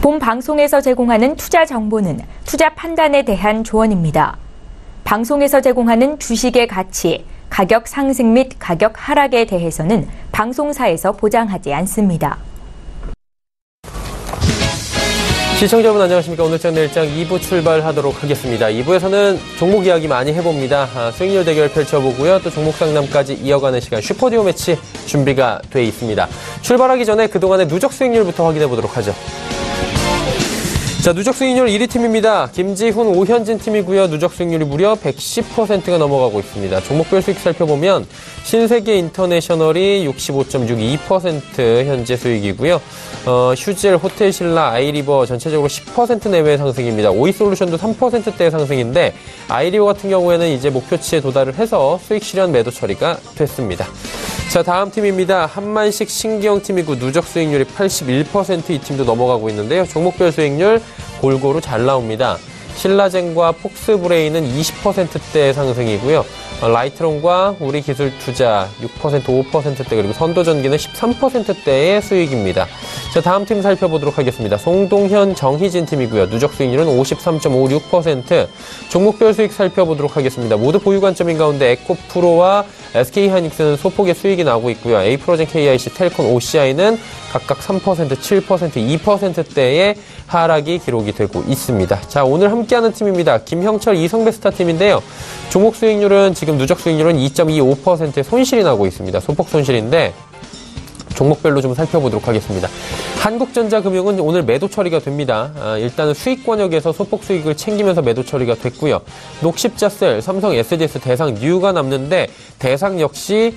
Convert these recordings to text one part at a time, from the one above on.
본 방송에서 제공하는 투자 정보는 투자 판단에 대한 조언입니다. 방송에서 제공하는 주식의 가치, 가격 상승 및 가격 하락에 대해서는 방송사에서 보장하지 않습니다. 시청자 여러분 안녕하십니까. 오늘장 내일장 2부 출발하도록 하겠습니다. 2부에서는 종목 이야기 많이 해봅니다. 수익률 대결 펼쳐보고요. 또 종목 상담까지 이어가는 시간 슈퍼듀오 매치 준비가 돼 있습니다. 출발하기 전에 그동안의 누적 수익률부터 확인해 보도록 하죠. 자, 누적 수익률 1위 팀입니다. 김지훈, 오현진 팀이고요. 누적 수익률이 무려 110%가 넘어가고 있습니다. 종목별 수익 살펴보면 신세계 인터내셔널이 65.62% 현재 수익이고요. 휴젤, 호텔신라, 아이리버 전체적으로 10% 내외의 상승입니다. 오이솔루션도 3%대의 상승인데 아이리버 같은 경우에는 이제 목표치에 도달을 해서 수익 실현 매도 처리가 됐습니다. 자, 다음 팀입니다. 한만식 신기영 팀이고 누적 수익률이 81%, 이 팀도 넘어가고 있는데요. 종목별 수익률 골고루 잘 나옵니다. 신라젠과 폭스브레인은 20%대 상승이고요. 라이트론과 우리기술투자 6%, 5%대, 그리고 선도전기는 13%대의 수익입니다. 자, 다음 팀 살펴보도록 하겠습니다. 송동현, 정희진 팀이고요. 누적 수익률은 53.56%. 종목별 수익 살펴보도록 하겠습니다. 모두 보유 관점인 가운데 에코프로와 SK하이닉스는 소폭의 수익이 나오고 있고요. 에이프로젠, KIC, 텔콘, OCI는 각각 3%, 7%, 2%대의 하락이 기록이 되고 있습니다. 자, 오늘 함께하는 팀입니다. 김형철, 이성베스타 팀인데요. 종목 수익률은 지금 누적 수익률은 2.25%의 손실이 나고 있습니다. 소폭 손실인데 종목별로 좀 살펴보도록 하겠습니다. 한국전자금융은 오늘 매도 처리가 됩니다. 일단은 수익 권역에서 소폭 수익을 챙기면서 매도 처리가 됐고요. 녹십자셀, 삼성, SDS, 대상, 뉴가 남는데 대상 역시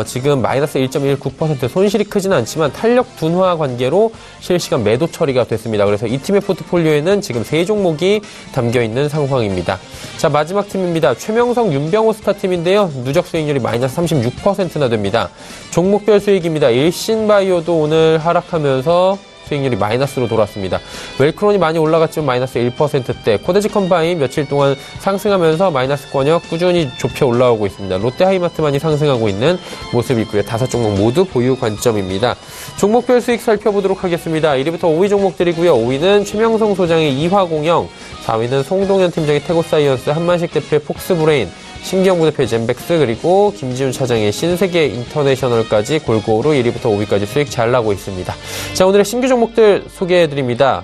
지금 마이너스 1.19% 손실이 크지는 않지만 탄력 둔화 관계로 실시간 매도 처리가 됐습니다. 그래서 이 팀의 포트폴리오에는 지금 3종목이 담겨있는 상황입니다. 자, 마지막 팀입니다. 최명성, 윤병호 스타팀인데요. 누적 수익률이 마이너스 36%나 됩니다. 종목별 수익입니다. 일신바이오도 오늘 하락하면서 수익률이 마이너스로 돌았습니다. 웰크론이 많이 올라갔지만 마이너스 1%대, 코데지 컴바인 며칠 동안 상승하면서 마이너스 권역 꾸준히 좁혀 올라오고 있습니다. 롯데하이마트만이 상승하고 있는 모습이고요. 5종목 모두 보유 관점입니다. 종목별 수익 살펴보도록 하겠습니다. 1위부터 5위 종목들이고요. 5위는 최명성 소장의 이화공영, 4위는 송동현 팀장의 태고사이언스, 한만식 대표의 폭스브레인, 신기영 부대표의 젠백스, 그리고 김지훈 차장의 신세계 인터내셔널까지 골고루 1위부터 5위까지 수익 잘 나고 있습니다. 자, 오늘의 신규 종목들 소개해드립니다.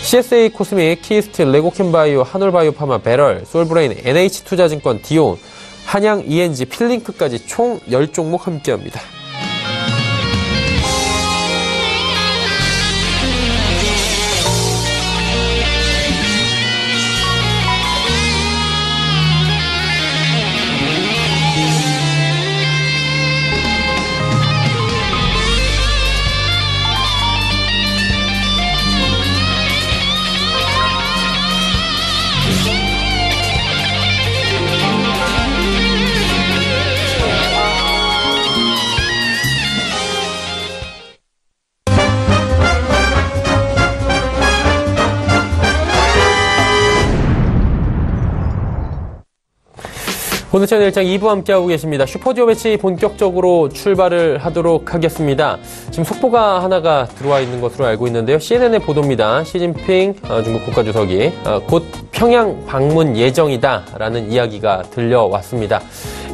CSA 코스믹, 키스틸, 레고캠바이오, 한올바이오파마, 베럴, 솔브레인, NH투자증권, 디온, 한양 ENG, 필링크까지 총 10종목 함께합니다. 오늘 채널 일장 2부 함께하고 계십니다. 슈퍼듀오 매치 본격적으로 출발을 하도록 하겠습니다. 지금 속보가 하나가 들어와 있는 것으로 알고 있는데요. CNN의 보도입니다. 시진핑 중국 국가주석이 곧 평양 방문 예정이다라는 이야기가 들려왔습니다.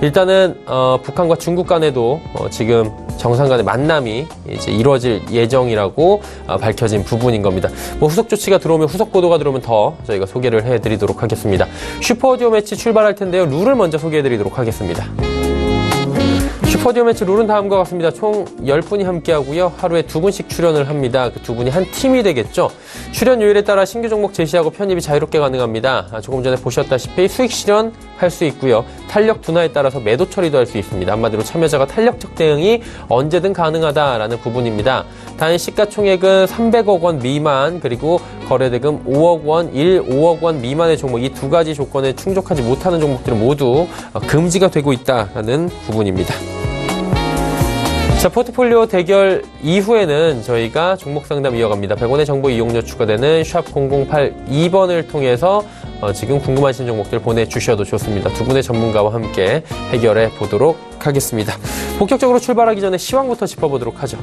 일단은 북한과 중국 간에도 지금 정상 간의 만남이 이제 이루어질 예정이라고 밝혀진 부분인 겁니다. 후속 조치가 들어오면, 후속 보도가 들어오면 더 저희가 소개를 해드리도록 하겠습니다. 슈퍼듀오 매치 출발할 텐데요. 룰을 먼저 소개해드리도록 하겠습니다. 슈퍼듀오 매치 룰은 다음과 같습니다. 총 10분이 함께하고요. 하루에 2분씩 출연을 합니다. 그 2분이 한 팀이 되겠죠. 출연 요일에 따라 신규 종목 제시하고 편입이 자유롭게 가능합니다. 조금 전에 보셨다시피 수익 실현 할 수 있고요. 탄력 둔화에 따라서 매도 처리도 할 수 있습니다. 한마디로 참여자가 탄력적 대응이 언제든 가능하다라는 부분입니다. 단 시가총액은 300억 원 미만, 그리고 거래대금 5억 원, 5억 원 미만의 종목, 이 두 가지 조건에 충족하지 못하는 종목들은 모두 금지가 되고 있다라는 부분입니다. 자, 포트폴리오 대결 이후에는 저희가 종목 상담 이어갑니다. 100원의 정보 이용료 추가되는 샵 0082번을 통해서 지금 궁금하신 종목들 보내주셔도 좋습니다. 두 분의 전문가와 함께 해결해 보도록 하겠습니다. 본격적으로 출발하기 전에 시황부터 짚어보도록 하죠.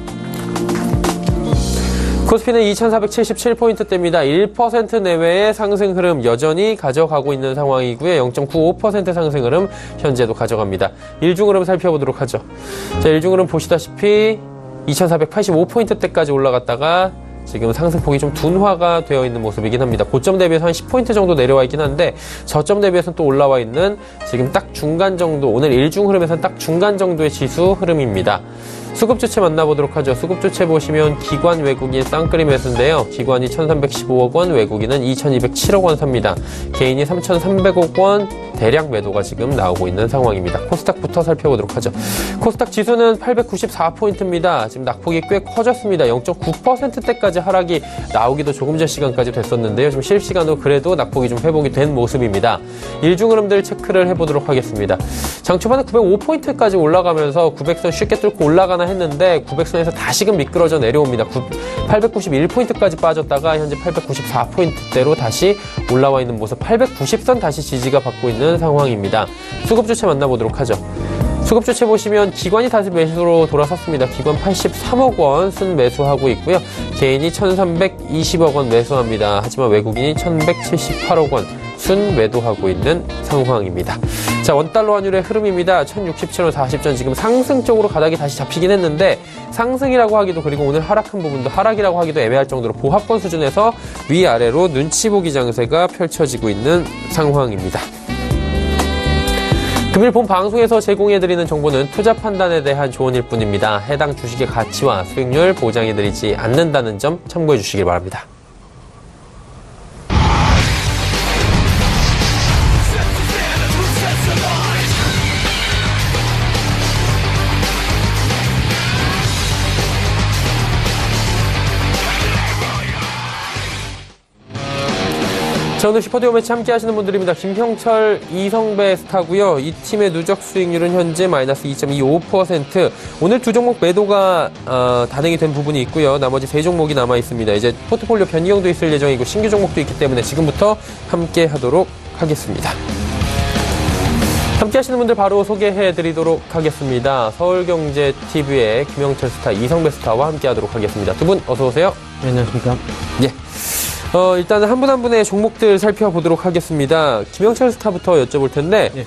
코스피는 2,477포인트대입니다. 1% 내외의 상승 흐름 여전히 가져가고 있는 상황이고요. 0.95% 상승 흐름 현재도 가져갑니다. 일중 흐름 살펴보도록 하죠. 자, 일중 흐름 보시다시피 2,485포인트대까지 올라갔다가 지금 상승폭이 좀 둔화가 되어 있는 모습이긴 합니다. 고점 대비해서 한 10포인트 정도 내려와 있긴 한데 저점 대비해서는 또 올라와 있는 지금 딱 중간 정도, 오늘 일중 흐름에서는 딱 중간 정도의 지수 흐름입니다. 수급 주체 만나보도록 하죠. 수급 주체 보시면 기관 외국인 쌍끌이 매수인데요. 기관이 1,315억 원, 외국인은 2,207억 원 삽니다. 개인이 3,300억 원 대량 매도가 지금 나오고 있는 상황입니다. 코스닥부터 살펴보도록 하죠. 코스닥 지수는 894포인트입니다. 지금 낙폭이 꽤 커졌습니다. 0.9%대까지 하락이 나오기도 조금 전 시간까지 됐었는데요. 지금 실시간으로 그래도 낙폭이 좀 회복이 된 모습입니다. 일중 흐름들 체크를 해보도록 하겠습니다. 장 초반에 905포인트까지 올라가면서 900선 쉽게 뚫고 올라가나 했는데 900선에서 다시금 미끄러져 내려옵니다. 891포인트까지 빠졌다가 현재 894포인트대로 다시 올라와 있는 모습, 890선 다시 지지가 받고 있는 상황입니다. 수급 주체 만나보도록 하죠. 수급 주체 보시면 기관이 다시 매수로 돌아섰습니다. 기관 83억 원 순매수하고 있고요. 개인이 1,320억 원 매수합니다. 하지만 외국인이 1,178억 원 순매도하고 있는 상황입니다. 자, 원달러 환율의 흐름입니다. 1,067원 40전 지금 상승 쪽으로 가닥이 다시 잡히긴 했는데 상승이라고 하기도, 그리고 오늘 하락한 부분도 하락이라고 하기도 애매할 정도로 보합권 수준에서 위아래로 눈치 보기 장세가 펼쳐지고 있는 상황입니다. 금일 본 방송에서 제공해드리는 정보는 투자 판단에 대한 조언일 뿐입니다. 해당 주식의 가치와 수익률 보장해드리지 않는다는 점 참고해 주시길 바랍니다. 자, 오늘 슈퍼듀오 매치 함께 하시는 분들입니다. 김형철, 이성배 스타고요. 이 팀의 누적 수익률은 현재 마이너스 2.25%. 오늘 두 종목 매도가 단행이 된 부분이 있고요. 나머지 세 종목이 남아 있습니다. 이제 포트폴리오 변경도 있을 예정이고 신규 종목도 있기 때문에 지금부터 함께 하도록 하겠습니다. 함께 하시는 분들 바로 소개해 드리도록 하겠습니다. 서울경제TV의 김형철 스타, 이성배 스타와 함께 하도록 하겠습니다. 두 분 어서 오세요. 네, 안녕하십니까. 예. 일단은 한 분 한 분의 종목들 살펴보도록 하겠습니다. 김영철 스타부터 여쭤볼 텐데, 예.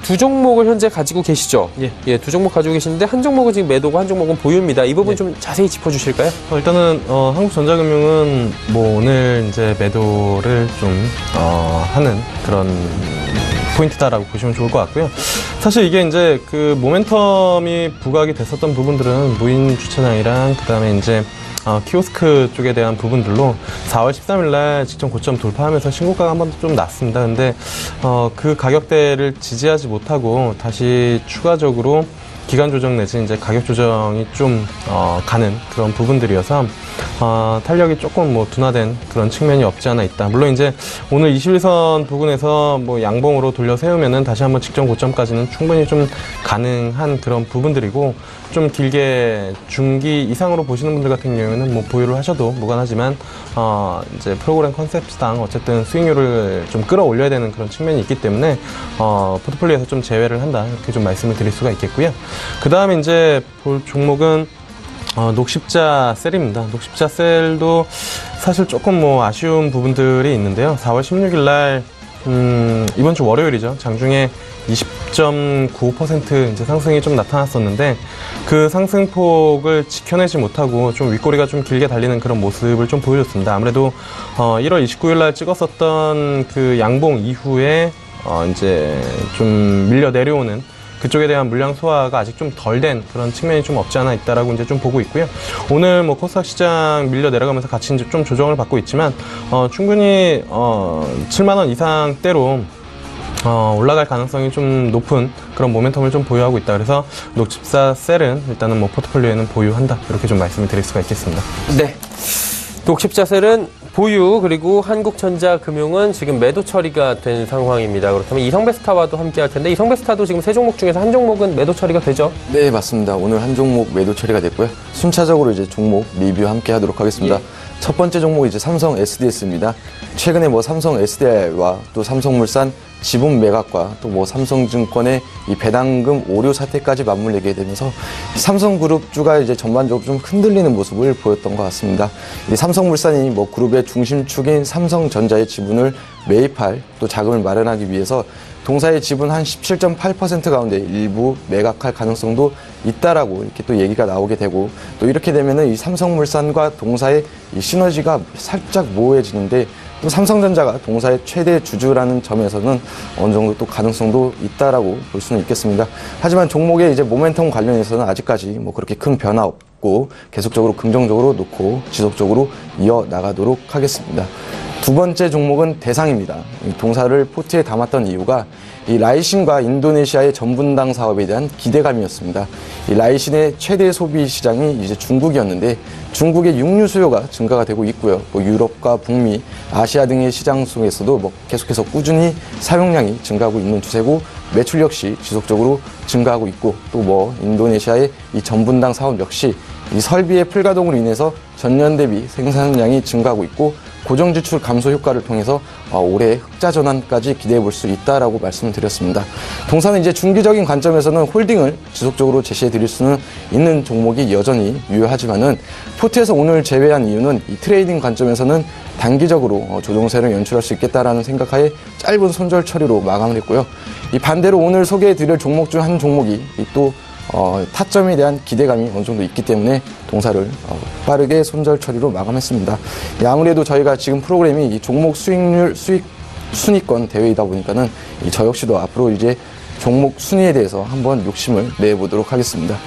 두 종목을 현재 가지고 계시죠? 예. 예, 두 종목 가지고 계시는데, 한 종목은 지금 매도고 한 종목은 보유입니다. 이 부분 예. 좀 자세히 짚어주실까요? 일단은, 한국전자금융은 뭐 오늘 이제 매도를 좀, 하는 그런 포인트다라고 보시면 좋을 것 같고요. 사실 이게 이제 그 모멘텀이 부각이 됐었던 부분들은 무인 주차장이랑 그 다음에 이제 키오스크 쪽에 대한 부분들로 4월 13일 날 직전 고점 돌파하면서 신고가가 한 번 좀 났습니다. 근데 그 가격대를 지지하지 못하고 다시 추가적으로 기간 조정 내지 이제 가격 조정이 좀 가는 그런 부분들이어서 탄력이 조금 뭐 둔화된 그런 측면이 없지 않아 있다. 물론 이제 오늘 21선 부근에서 뭐 양봉으로 돌려 세우면은 다시 한번 직전 고점까지는 충분히 좀 가능한 그런 부분들이고, 좀 길게 중기 이상으로 보시는 분들 같은 경우에는 뭐 보유를 하셔도 무관하지만 이제 프로그램 컨셉상 어쨌든 수익률을 좀 끌어올려야 되는 그런 측면이 있기 때문에 포트폴리오에서 좀 제외를 한다, 이렇게 좀 말씀을 드릴 수가 있겠고요. 그 다음에 이제 볼 종목은 녹십자 셀입니다. 녹십자 셀도 사실 조금 뭐 아쉬운 부분들이 있는데요. 4월 16일 날 이번 주 월요일이죠. 장중에 20.95% 이제 상승이 좀 나타났었는데 그 상승폭을 지켜내지 못하고 좀 윗꼬리가 좀 길게 달리는 그런 모습을 좀 보여줬습니다. 아무래도 1월 29일 날 찍었었던 그 양봉 이후에 이제 좀 밀려 내려오는 그쪽에 대한 물량 소화가 아직 좀 덜 된 그런 측면이 좀 없지 않아 있다라고 이제 좀 보고 있고요. 오늘 뭐 코스닥 시장 밀려 내려가면서 같이 이제 좀 조정을 받고 있지만 충분히 7만 원 이상대로 올라갈 가능성이 좀 높은 그런 모멘텀을 좀 보유하고 있다. 그래서 녹십자 셀은 일단은 뭐 포트폴리오에는 보유한다, 이렇게 좀 말씀을 드릴 수가 있겠습니다. 네. 녹십자 셀은 보유, 그리고 한국전자금융은 지금 매도 처리가 된 상황입니다. 그렇다면 이성배 스타와도 함께 할 텐데, 이성배 스타도 지금 세 종목 중에서 한 종목은 매도 처리가 되죠? 네, 맞습니다. 오늘 한 종목 매도 처리가 됐고요. 순차적으로 이제 종목 리뷰 함께 하도록 하겠습니다. 예. 첫 번째 종목이 이제 삼성 SDS입니다. 최근에 뭐 삼성 SDI와 또 삼성물산 지분 매각과 또 뭐 삼성증권의 이 배당금 오류 사태까지 맞물리게 되면서 삼성그룹주가 이제 전반적으로 좀 흔들리는 모습을 보였던 것 같습니다. 이 삼성물산이 뭐 그룹의 중심축인 삼성전자의 지분을 매입할 또 자금을 마련하기 위해서 동사의 지분 한 17.8% 가운데 일부 매각할 가능성도 있다라고 이렇게 또 얘기가 나오게 되고, 또 이렇게 되면은 이 삼성물산과 동사의 이 시너지가 살짝 모호해지는데, 또 삼성전자가 동사의 최대 주주라는 점에서는 어느 정도 또 가능성도 있다라고 볼 수는 있겠습니다. 하지만 종목의 이제 모멘텀 관련해서는 아직까지 뭐 그렇게 큰 변화 없고 계속적으로 긍정적으로 놓고 지속적으로 이어나가도록 하겠습니다. 두 번째 종목은 대상입니다. 동사를 포트에 담았던 이유가 이 라이신과 인도네시아의 전분당 사업에 대한 기대감이었습니다. 이 라이신의 최대 소비 시장이 이제 중국이었는데, 중국의 육류 수요가 증가가 되고 있고요. 뭐 유럽과 북미, 아시아 등의 시장 속에서도 뭐 계속해서 꾸준히 사용량이 증가하고 있는 추세고, 매출 역시 지속적으로 증가하고 있고, 또 뭐 인도네시아의 이 전분당 사업 역시 이 설비의 풀가동으로 인해서 전년 대비 생산량이 증가하고 있고, 고정지출 감소 효과를 통해서 올해 흑자 전환까지 기대해 볼 수 있다라고 말씀을 드렸습니다. 동사는 이제 중기적인 관점에서는 홀딩을 지속적으로 제시해 드릴 수는 있는 종목이 여전히 유효하지만은, 포트에서 오늘 제외한 이유는 이 트레이딩 관점에서는 단기적으로 조정세를 연출할 수 있겠다라는 생각하에 짧은 손절 처리로 마감을 했고요. 이 반대로 오늘 소개해 드릴 종목 중 한 종목이 또 타점에 대한 기대감이 어느 정도 있기 때문에 동사를 빠르게 손절 처리로 마감했습니다. 아무래도 저희가 지금 프로그램이 이 종목 수익률, 수익 순위권 대회이다 보니까는 저 역시도 앞으로 이제 종목 순위에 대해서 한번 욕심을 내보도록 하겠습니다.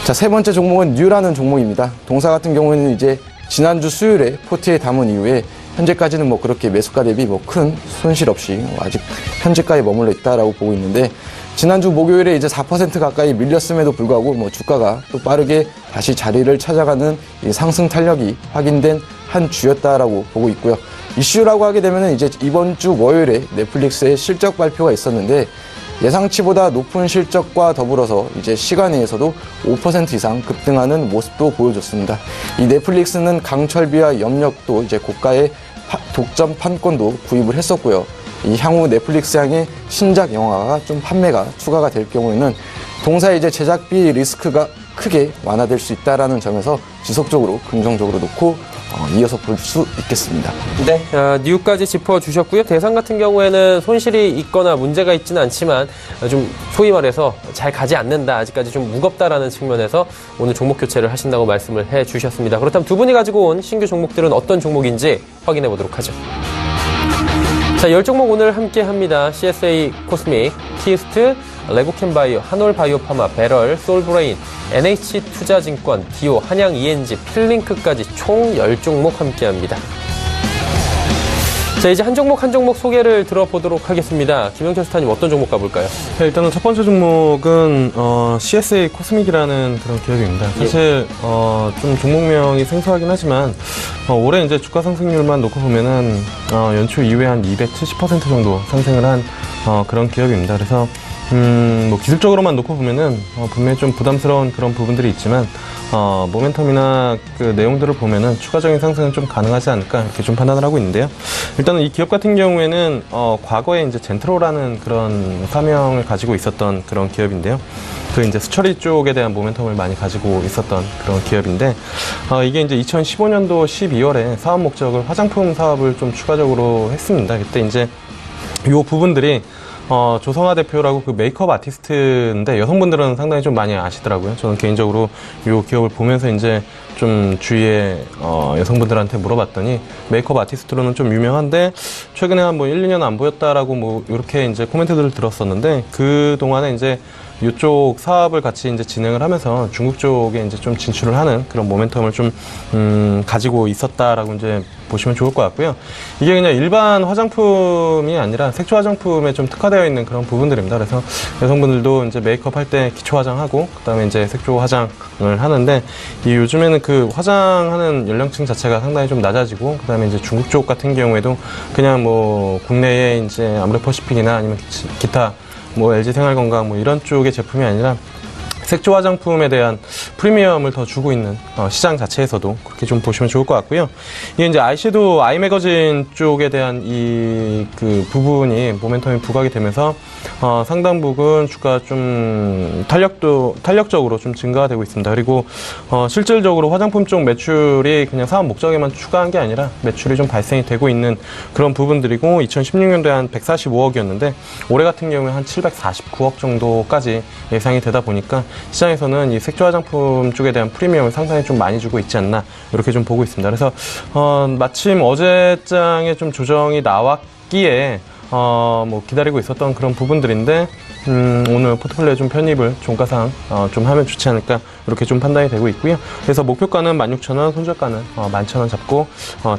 자, 세 번째 종목은 뉴라는 종목입니다. 동사 같은 경우에는 이제 지난주 수요일에 포트에 담은 이후에 현재까지는 뭐 그렇게 매수가 대비 뭐 큰 손실 없이 아직 현재가에 머물러 있다라고 보고 있는데, 지난주 목요일에 이제 4% 가까이 밀렸음에도 불구하고 뭐 주가가 또 빠르게 다시 자리를 찾아가는 이 상승 탄력이 확인된 한 주였다라고 보고 있고요. 이슈라고 하게 되면은 이제 이번 주 월요일에 넷플릭스의 실적 발표가 있었는데, 예상치보다 높은 실적과 더불어서 이제 시간 내에서도 5% 이상 급등하는 모습도 보여줬습니다. 이 넷플릭스는 강철비와 염력도 이제 고가의 독점 판권도 구입을 했었고요. 이 향후 넷플릭스 향의 신작 영화가 좀 판매가 추가가 될 경우에는 동사의 이제 제작비 리스크가 크게 완화될 수 있다라는 점에서 지속적으로 긍정적으로 놓고 이어서 볼 수 있겠습니다. 네, 뉴까지 짚어주셨고요. 대상 같은 경우에는 손실이 있거나 문제가 있지는 않지만 좀 소위 말해서 잘 가지 않는다, 아직까지 좀 무겁다라는 측면에서 오늘 종목 교체를 하신다고 말씀을 해주셨습니다. 그렇다면 두 분이 가지고 온 신규 종목들은 어떤 종목인지 확인해 보도록 하죠. 자, 10종목 오늘 함께 합니다. CSA 코스믹, 티스트, 레고캠바이오, 한올바이오파마, 베럴, 솔브레인, NH투자증권, 디오, 한양 ENG, 필링크까지 총 10종목 함께 합니다. 자, 이제 한 종목 한 종목 소개를 들어보도록 하겠습니다. 김영철 스타님, 어떤 종목 가볼까요? 네, 일단은 첫 번째 종목은 CSA 코스믹이라는 그런 기업입니다. 사실 좀 종목명이 생소하긴 하지만 올해 이제 주가 상승률만 놓고 보면은 연초 이후에 한 270% 정도 상승을 한 그런 기업입니다. 그래서 뭐 기술적으로만 놓고 보면은 분명히 좀 부담스러운 그런 부분들이 있지만 모멘텀이나 그 내용들을 보면은 추가적인 상승은 좀 가능하지 않을까 이렇게 좀 판단을 하고 있는데요. 일단은 이 기업 같은 경우에는 과거에 이제 젠트로라는 그런 사명을 가지고 있었던 그런 기업인데요. 그 이제 수처리 쪽에 대한 모멘텀을 많이 가지고 있었던 그런 기업인데, 이게 이제 2015년도 12월에 사업 목적을 화장품 사업을 좀 추가적으로 했습니다. 그때 이제 요 부분들이 조성아 대표라고 그 메이크업 아티스트인데, 여성분들은 상당히 좀 많이 아시더라고요. 저는 개인적으로 이 기업을 보면서 이제 좀 주위에 여성분들한테 물어봤더니 메이크업 아티스트로는 좀 유명한데 최근에 한 뭐 1, 2년 안 보였다라고 뭐 이렇게 이제 코멘트들을 들었었는데, 그 동안에 이제 이쪽 사업을 같이 이제 진행을 하면서 중국 쪽에 이제 좀 진출을 하는 그런 모멘텀을 좀 가지고 있었다라고 이제 보시면 좋을 것 같고요. 이게 그냥 일반 화장품이 아니라 색조 화장품에 좀 특화되어 있는 그런 부분들입니다. 그래서 여성분들도 이제 메이크업 할 때 기초 화장하고 그다음에 이제 색조 화장을 하는데, 이 요즘에는 그 화장하는 연령층 자체가 상당히 좀 낮아지고, 그다음에 이제 중국 쪽 같은 경우에도 그냥 뭐 국내에 이제 아모레퍼시픽이나 아니면 기타 뭐 LG 생활건강 뭐 이런 쪽의 제품이 아니라 색조 화장품에 대한 프리미엄을 더 주고 있는 시장 자체에서도 그렇게 좀 보시면 좋을 것 같고요. 이게 이제 아이섀도우 아이 매거진 쪽에 대한 이 그 부분이 모멘텀이 부각이 되면서 상당 부분 주가 좀 탄력적으로 좀 증가가 되고 있습니다. 그리고 실질적으로 화장품 쪽 매출이 그냥 사업 목적에만 추가한 게 아니라 매출이 좀 발생이 되고 있는 그런 부분들이고 2016년도에 한 145억이었는데 올해 같은 경우에 한 749억 정도까지 예상이 되다 보니까 시장에서는 이 색조 화장품 쪽에 대한 프리미엄을 상당히 좀 많이 주고 있지 않나 이렇게 좀 보고 있습니다. 그래서 마침 어제장에 좀 조정이 나왔기에 뭐 기다리고 있었던 그런 부분들인데 오늘 포트폴리오에 좀 편입을 종가상 좀 하면 좋지 않을까 이렇게 좀 판단이 되고 있고요. 그래서 목표가는 16,000원, 손절가는 11,000원 잡고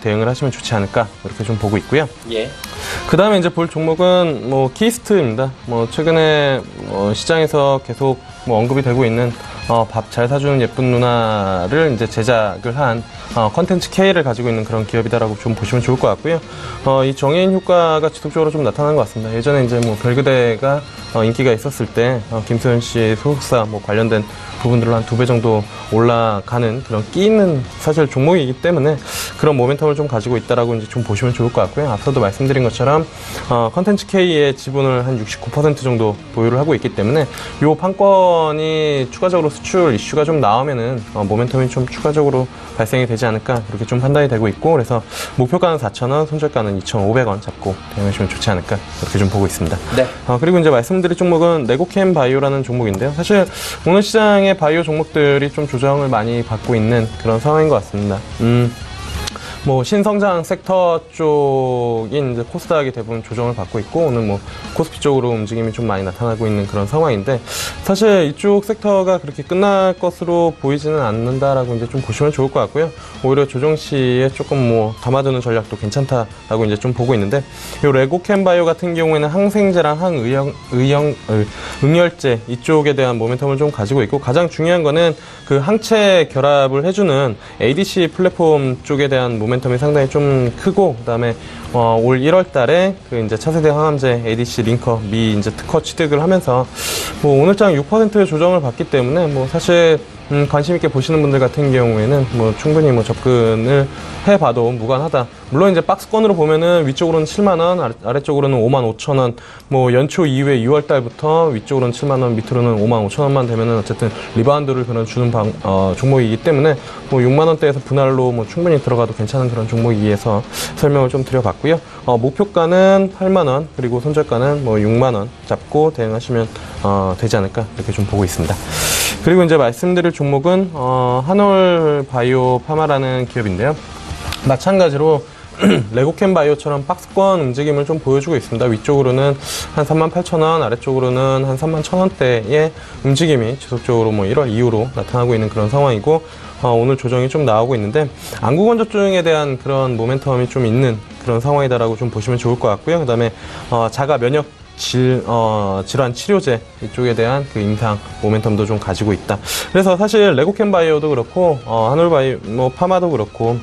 대응을 하시면 좋지 않을까 이렇게 좀 보고 있고요. 예. 그 다음에 이제 볼 종목은 뭐 키스트입니다. 뭐 최근에 시장에서 계속 뭐 언급이 되고 있는 밥 잘 사주는 예쁜 누나를 이제 제작을 한 컨텐츠 K를 가지고 있는 그런 기업이다라고 좀 보시면 좋을 것 같고요. 이 정해인 효과가 지속적으로 좀 나타난 것 같습니다. 예전에 이제 뭐 별그대가 인기가 있었을 때 김소연 씨의 소속사 뭐 관련된 부분들로 한 2배 정도 올라가는 그런 끼 있는 사실 종목이기 때문에 그런 모멘텀을 좀 가지고 있다라고 이제 좀 보시면 좋을 것 같고요. 앞서도 말씀드린 것처럼 컨텐츠 K의 지분을 한 69% 정도 보유를 하고 있기 때문에 이 판권이 추가적으로 수출 이슈가 좀 나오면은 모멘텀이 좀 추가적으로 발생이 되지 않을까 이렇게 좀 판단이 되고 있고 그래서 목표가는 4,000원, 손절가는 2,500원 잡고 대응하시면 좋지 않을까 이렇게 좀 보고 있습니다. 네. 그리고 이제 말씀드릴 종목은 레고캠 바이오라는 종목인데요. 사실 오늘 시장의 바이오 종목들이 좀 조정을 많이 받고 있는 그런 상황인 것 같습니다. 뭐 신성장 섹터 쪽인 이제 코스닥이 대부분 조정을 받고 있고 오늘 뭐 코스피 쪽으로 움직임이 좀 많이 나타나고 있는 그런 상황인데 사실 이쪽 섹터가 그렇게 끝날 것으로 보이지는 않는다라고 이제 좀 보시면 좋을 것 같고요. 오히려 조정 시에 조금 뭐 담아두는 전략도 괜찮다라고 이제 좀 보고 있는데 이 레고캠 바이오 같은 경우에는 항생제랑 응열제 이쪽에 대한 모멘텀을 좀 가지고 있고 가장 중요한 거는 그 항체 결합을 해주는 ADC 플랫폼 쪽에 대한 모멘텀이 상당히 좀 크고 그다음에 올 1월 달에 그 이제 차세대 항암제 ADC 링커 미 이제 특허 취득을 하면서 뭐 오늘장 6%의 조정을 받기 때문에 뭐 사실 관심 있게 보시는 분들 같은 경우에는 뭐 충분히 뭐 접근을 해봐도 무관하다. 물론 이제 박스권으로 보면은 위쪽으로는 7만원, 아래쪽으로는 55,000원, 뭐 연초 이후에 6월 달부터 위쪽으로는 7만원, 밑으로는 55,000원만 되면은 어쨌든 리바운드를 그런 주는 종목이기 때문에 뭐 6만원대에서 분할로 뭐 충분히 들어가도 괜찮은 그런 종목이어서 설명을 좀 드려봤고요. 목표가는 8만원, 그리고 손절가는 뭐 6만원 잡고 대응하시면 되지 않을까 이렇게 좀 보고 있습니다. 그리고 이제 말씀드릴 종목은 한올 바이오 파마라는 기업인데요. 마찬가지로 레고캠 바이오처럼 박스권 움직임을 좀 보여주고 있습니다. 위쪽으로는 한 38,000원, 아래쪽으로는 한 31,000원대의 움직임이 지속적으로 뭐 1월 이후로 나타나고 있는 그런 상황이고 오늘 조정이 좀 나오고 있는데 안구건조증에 대한 그런 모멘텀이 좀 있는 그런 상황이다라고 좀 보시면 좋을 것 같고요. 그 다음에 자가 면역 질환 치료제 이쪽에 대한 그 임상 모멘텀도 좀 가지고 있다. 그래서 사실 레고캠 바이오도 그렇고 한올 바이오 뭐 파마도 그렇고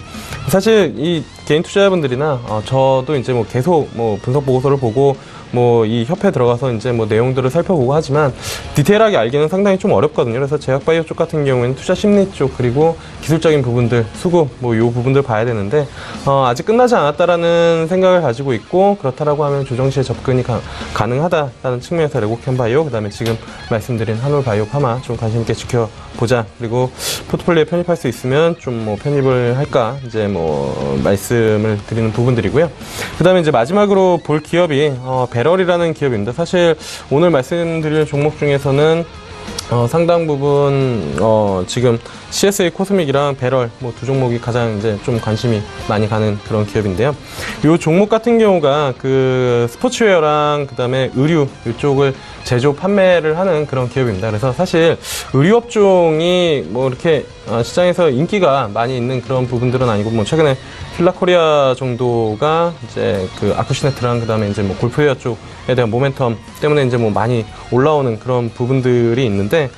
사실 이 개인 투자자분들이나 저도 이제 뭐 계속 뭐 분석 보고서를 보고 뭐 이 협회 들어가서 이제 뭐 내용들을 살펴보고 하지만 디테일하게 알기는 상당히 좀 어렵거든요. 그래서 제약바이오 쪽 같은 경우에는 투자 심리 쪽 그리고 기술적인 부분들, 수급 뭐 요 부분들 봐야 되는데 아직 끝나지 않았다라는 생각을 가지고 있고 그렇다라고 하면 조정 시에 접근이 가능하다라는 측면에서 레고캠 바이오 그다음에 지금 말씀드린 한올 바이오 파마 좀 관심 있게 지켜보자. 그리고 포트폴리오에 편입할 수 있으면 좀 뭐 편입을 할까 이제 뭐 말씀을 드리는 부분들이고요. 그다음에 이제 마지막으로 볼 기업이 배럴이라는 기업입니다. 사실 오늘 말씀드릴 종목 중에서는 상당 부분 지금 CSA 코스믹이랑 배럴 뭐 두 종목이 가장 이제 좀 관심이 많이 가는 그런 기업인데요. 이 종목 같은 경우가 그 스포츠웨어랑 그다음에 의류 이쪽을 제조 판매를 하는 그런 기업입니다. 그래서 사실 의류 업종이 뭐 이렇게 시장에서 인기가 많이 있는 그런 부분들은 아니고 뭐 최근에 필라코리아 정도가 이제 그 아쿠시네트랑 그다음에 이제 뭐 골프웨어 쪽에 대한 모멘텀 때문에 이제 뭐 많이 올라오는 그런 부분들이 있는데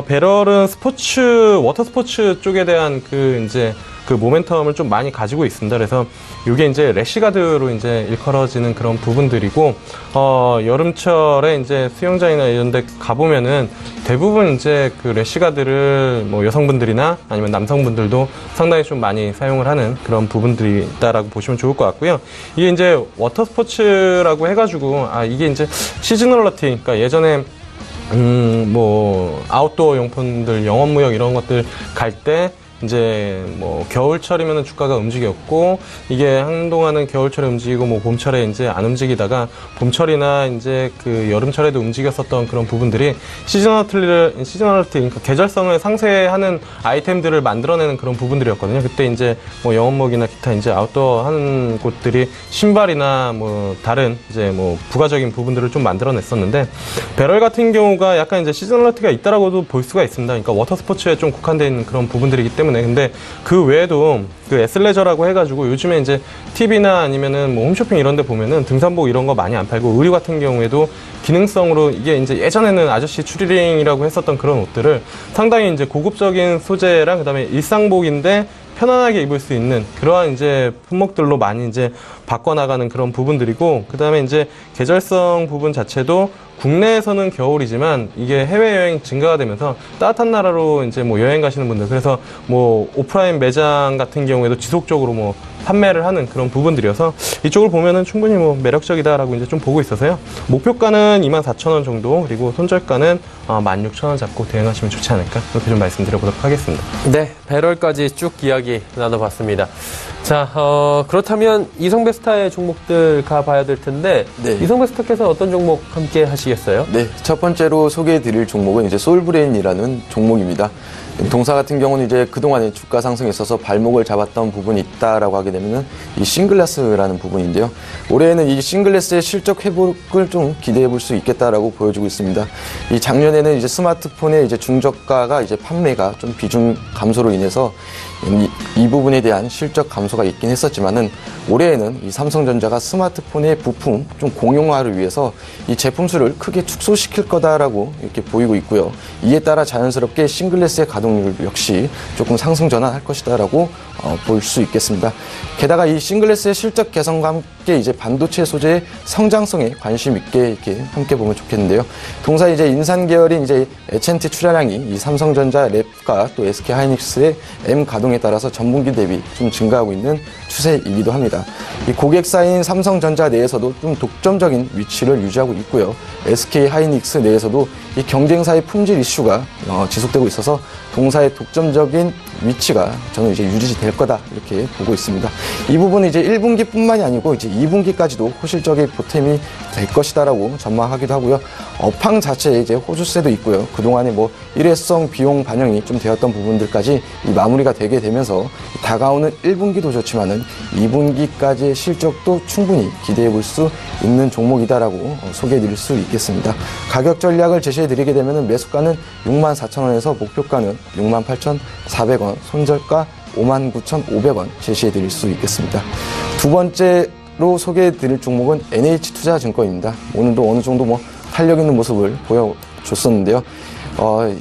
배럴은 스포츠 워터 스포츠 쪽에 대한 그 이제 그 모멘텀을 좀 많이 가지고 있습니다. 그래서 이게 이제 래시가드로 이제 일컬어지는 그런 부분들이고, 여름철에 이제 수영장이나 이런 데 가보면은 대부분 이제 그 래시가드를 뭐 여성분들이나 아니면 남성분들도 상당히 좀 많이 사용을 하는 그런 부분들이 있다라고 보시면 좋을 것 같고요. 이게 이제 워터 스포츠라고 해가지고, 이게 이제 시즈널 러팅, 그러니까 예전에 뭐 아웃도어 용품들, 영업무역 이런 것들 갈 때 이제 뭐 겨울철이면은 주가가 움직였고, 이게 한동안은 겨울철에 움직이고 뭐 봄철에 이제 안 움직이다가 봄철이나 이제 그 여름철에도 움직였었던 그런 부분들이 시즈널리티, 그러니까 계절성을 상쇄하는 아이템들을 만들어내는 그런 부분들이었거든요. 그때 이제 뭐 영업목이나 기타 이제 아웃도어 하는 곳들이 신발이나 뭐 다른 이제 뭐 부가적인 부분들을 좀 만들어냈었는데, 배럴 같은 경우가 약간 이제 시즈널리티가 있다라고도 볼 수가 있습니다. 그러니까 워터 스포츠에 좀 국한되어 있는 그런 부분들이기 때문에. 근데 그 외에도 그 에슬레저라고 해가지고 요즘에 이제 TV나 아니면은 뭐 홈쇼핑 이런 데 보면은 등산복 이런 거 많이 안 팔고, 의류 같은 경우에도 기능성으로 이게 이제 예전에는 아저씨 추리링이라고 했었던 그런 옷들을 상당히 이제 고급적인 소재랑 그다음에 일상복인데 편안하게 입을 수 있는 그러한 이제 품목들로 많이 이제 바꿔나가는 그런 부분들이고, 그 다음에 이제 계절성 부분 자체도 국내에서는 겨울이지만 이게 해외여행 증가가 되면서 따뜻한 나라로 이제 뭐 여행 가시는 분들, 그래서 뭐 오프라인 매장 같은 경우에도 지속적으로 뭐 판매를 하는 그런 부분들이어서 이쪽을 보면은 충분히 뭐 매력적이다라고 이제 좀 보고 있어서요. 목표가는 24,000원 정도, 그리고 손절가는 16,000원 잡고 대응하시면 좋지 않을까, 그렇게 좀 말씀드려보도록 하겠습니다. 네, 배럴까지 쭉 이야기 나눠봤습니다. 자, 그렇다면 이성베스타의 종목들 가봐야 될 텐데, 네. 이성베스타께서 어떤 종목 함께 하시겠어요? 네, 첫 번째로 소개해드릴 종목은 이제 솔브레인이라는 종목입니다. 동사 같은 경우는 이제 그동안에 주가 상승에 있어서 발목을 잡았던 부분이 있다라고 하게 되면은 이 싱글라스라는 부분인데요. 올해에는 이 싱글라스의 실적 회복을 좀 기대해 볼 수 있겠다라고 보여주고 있습니다. 이 작년에는 이제 스마트폰의 이제 중저가가 이제 판매가 좀 비중 감소로 인해서 이 부분에 대한 실적 감소가 있긴 했었지만은, 올해에는 이 삼성전자가 스마트폰의 부품 좀 공용화를 위해서 이 제품 수를 크게 축소시킬 거다라고 이렇게 보이고 있고요. 이에 따라 자연스럽게 싱글래스의 가동률 역시 조금 상승 전환할 것이다라고 볼 수 있겠습니다. 게다가 이 싱글래스의 실적 개선과 함께 이제 반도체 소재의 성장성에 관심 있게 이렇게 함께 보면 좋겠는데요. 동사 이제 인산 계열인 이제 에첸트 출하량이 이 삼성전자 랩과 또 SK 하이닉스의 M 가동에 따라서 전분기 대비 좀 증가하고 있는 추세이기도 합니다. 이 고객사인 삼성전자 내에서도 좀 독점적인 위치를 유지하고 있고요. SK 하이닉스 내에서도 이 경쟁사의 품질 이슈가 지속되고 있어서 동사의 독점적인 위치가 저는 이제 유지될 거다, 이렇게 보고 있습니다. 이 부분은 이제 1분기뿐만이 아니고 이제 2분기까지도 호실적인 보탬이 될 것이다라고 전망하기도 하고요. 업황 자체에 이제 호주세도 있고요. 그동안에 뭐 일회성 비용 반영이 좀 되었던 부분들까지 이 마무리가 되게 되면서 다가오는 1분기도 좋지만은 2분기까지의 실적도 충분히 기대해 볼 수 있는 종목이다라고 소개해 드릴 수 있겠습니다. 가격 전략을 제시해 드리게 되면은 매수가는 64,000원에서 목표가는 68,400원, 손절가 59,500원 제시해 드릴 수 있겠습니다. 두 번째로 소개해 드릴 종목은 NH투자증권입니다. 오늘도 어느 정도 뭐 탄력 있는 모습을 보여줬었는데요.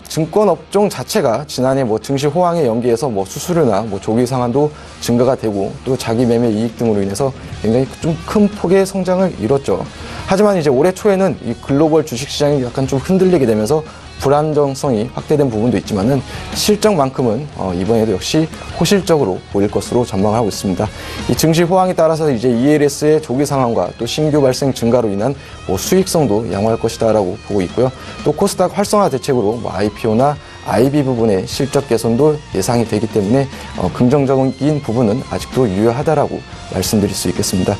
증권 업종 자체가 지난해 뭐 증시 호황에 연기해서 뭐 수수료나 뭐 조기 상환도 증가가 되고, 또 자기 매매 이익 등으로 인해서 굉장히 좀 큰 폭의 성장을 이뤘죠. 하지만 이제 올해 초에는 이 글로벌 주식 시장이 약간 좀 흔들리게 되면서 불안정성이 확대된 부분도 있지만은 실적만큼은 이번에도 역시 호실적으로 보일 것으로 전망하고 있습니다. 이 증시 호황에 따라서 이제 ELS의 조기 상환과 또 신규 발생 증가로 인한 뭐 수익성도 양호할 것이다라고 보고 있고요. 또 코스닥 활성화 대책으로 뭐 IPO나 IB 부분의 실적 개선도 예상이 되기 때문에 긍정적인 부분은 아직도 유효하다라고 말씀드릴 수 있겠습니다.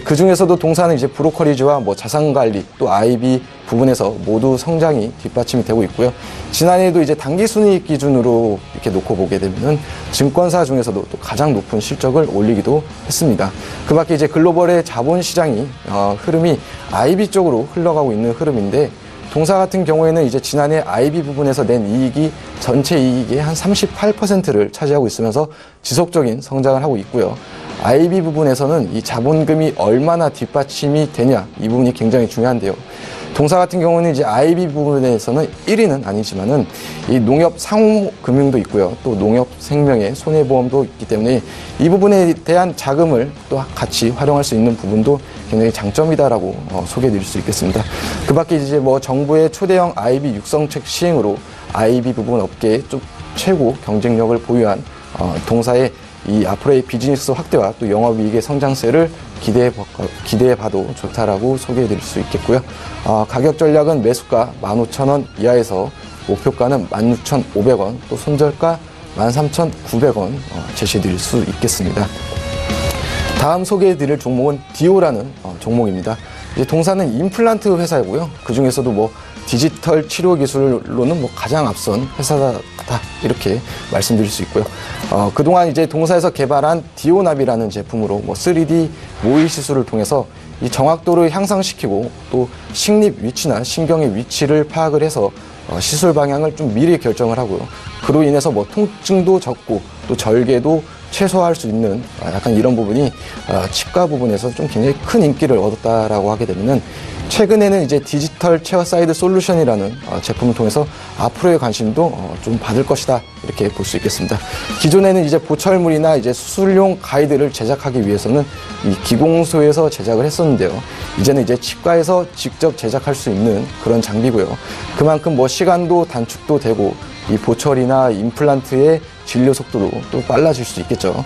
그 중에서도 동사는 이제 브로커리지와 뭐 자산관리 또 IB 부분에서 모두 성장이 뒷받침이 되고 있고요. 지난해에도 이제 당기순이익 기준으로 이렇게 놓고 보게 되면은 증권사 중에서도 또 가장 높은 실적을 올리기도 했습니다. 그 밖에 이제 글로벌의 자본시장이 흐름이 IB 쪽으로 흘러가고 있는 흐름인데, 동사 같은 경우에는 이제 지난해 IB 부분에서 낸 이익이 전체 이익의 한 38%를 차지하고 있으면서 지속적인 성장을 하고 있고요. IB 부분에서는 이 자본금이 얼마나 뒷받침이 되냐, 이 부분이 굉장히 중요한데요. 동사 같은 경우는 이제 IB 부분에서는 1위는 아니지만은 이 농협 상호금융도 있고요. 또 농협 생명의 손해보험도 있기 때문에 이 부분에 대한 자금을 또 같이 활용할 수 있는 부분도 굉장히 장점이다라고 소개해 드릴 수 있겠습니다. 그 밖에 이제 뭐 정부의 초대형 IB 육성책 시행으로 IB 부분 업계의 좀 최고 경쟁력을 보유한 동사의 이 앞으로의 비즈니스 확대와 또 영업이익의 성장세를 기대해봐도 좋다라고 소개해드릴 수 있겠고요. 가격 전략은 매수가 15,000원 이하에서 목표가는 16,500원, 또 손절가 13,900원 제시해드릴 수 있겠습니다. 다음 소개해드릴 종목은 디오라는 종목입니다. 이제 동사는 임플란트 회사이고요. 그 중에서도 뭐 디지털 치료 기술로는 뭐 가장 앞선 회사다 이렇게 말씀드릴 수 있고요. 그동안 이제 동사에서 개발한 디오납이라는 제품으로 뭐 3D 모의 시술을 통해서 이 정확도를 향상시키고 또 식립 위치나 신경의 위치를 파악을 해서 시술 방향을 좀 미리 결정을 하고요. 그로 인해서 뭐 통증도 적고 또 절개도 최소화할 수 있는 약간 이런 부분이 치과 부분에서 좀 굉장히 큰 인기를 얻었다라고 하게 되면은 최근에는 이제 디지털 체어사이드 솔루션이라는 제품을 통해서 앞으로의 관심도 좀 받을 것이다 이렇게 볼 수 있겠습니다. 기존에는 이제 보철물이나 이제 수술용 가이드를 제작하기 위해서는 이 기공소에서 제작을 했었는데요. 이제는 이제 치과에서 직접 제작할 수 있는 그런 장비고요. 그만큼 뭐 시간도 단축도 되고 이 보철이나 임플란트의 진료 속도도 또 빨라질 수 있겠죠.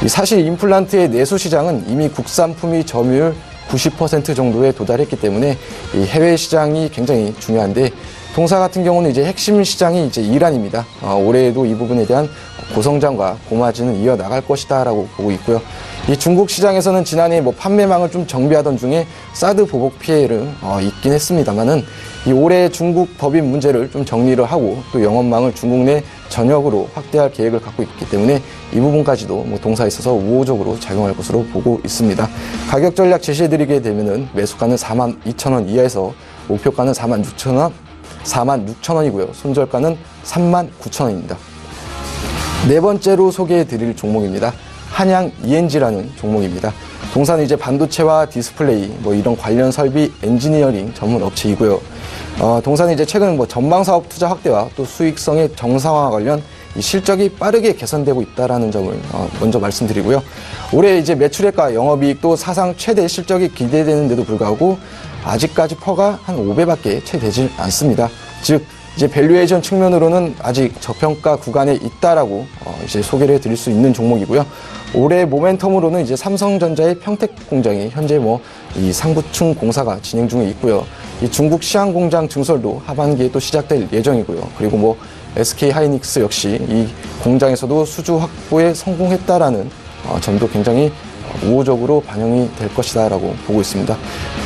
사실 임플란트의 내수 시장은 이미 국산품이 점유율 90% 정도에 도달했기 때문에 이 해외 시장이 굉장히 중요한데 동사 같은 경우는 이제 핵심 시장이 이제 이란입니다. 올해에도 이 부분에 대한 고성장과 고마진은 이어나갈 것이다라고 보고 있고요. 이 중국 시장에서는 지난해 뭐 판매망을 좀 정비하던 중에 사드 보복 피해를 있긴 했습니다만은 이 올해 중국 법인 문제를 좀 정리를 하고 또 영업망을 중국 내 전역으로 확대할 계획을 갖고 있기 때문에 이 부분까지도 뭐 동사에 있어서 우호적으로 작용할 것으로 보고 있습니다. 가격 전략 제시해드리게 되면은 매수가는 42,000원 이하에서 목표가는 46,000원이고요. 손절가는 39,000원입니다. 네 번째로 소개해드릴 종목입니다. 한양 ENG라는 종목입니다. 동사는 이제 반도체와 디스플레이 뭐 이런 관련 설비 엔지니어링 전문 업체이고요. 동사는 이제 최근 뭐 전방 사업 투자 확대와 또 수익성의 정상화 관련 이 실적이 빠르게 개선되고 있다라는 점을 먼저 말씀드리고요. 올해 이제 매출액과 영업이익도 사상 최대 실적이 기대되는데도 불구하고 아직까지 퍼가 한 5배밖에 채 되지 않습니다. 즉 이제 밸류에이션 측면으로는 아직 저평가 구간에 있다라고 이제 소개를 해드릴 수 있는 종목이고요. 올해 모멘텀으로는 이제 삼성전자의 평택 공장이 현재 뭐 이 상부층 공사가 진행 중에 있고요. 이 중국 시안 공장 증설도 하반기에 또 시작될 예정이고요. 그리고 뭐 SK 하이닉스 역시 이 공장에서도 수주 확보에 성공했다라는 점도 굉장히 우호적으로 반영이 될 것이다라고 보고 있습니다.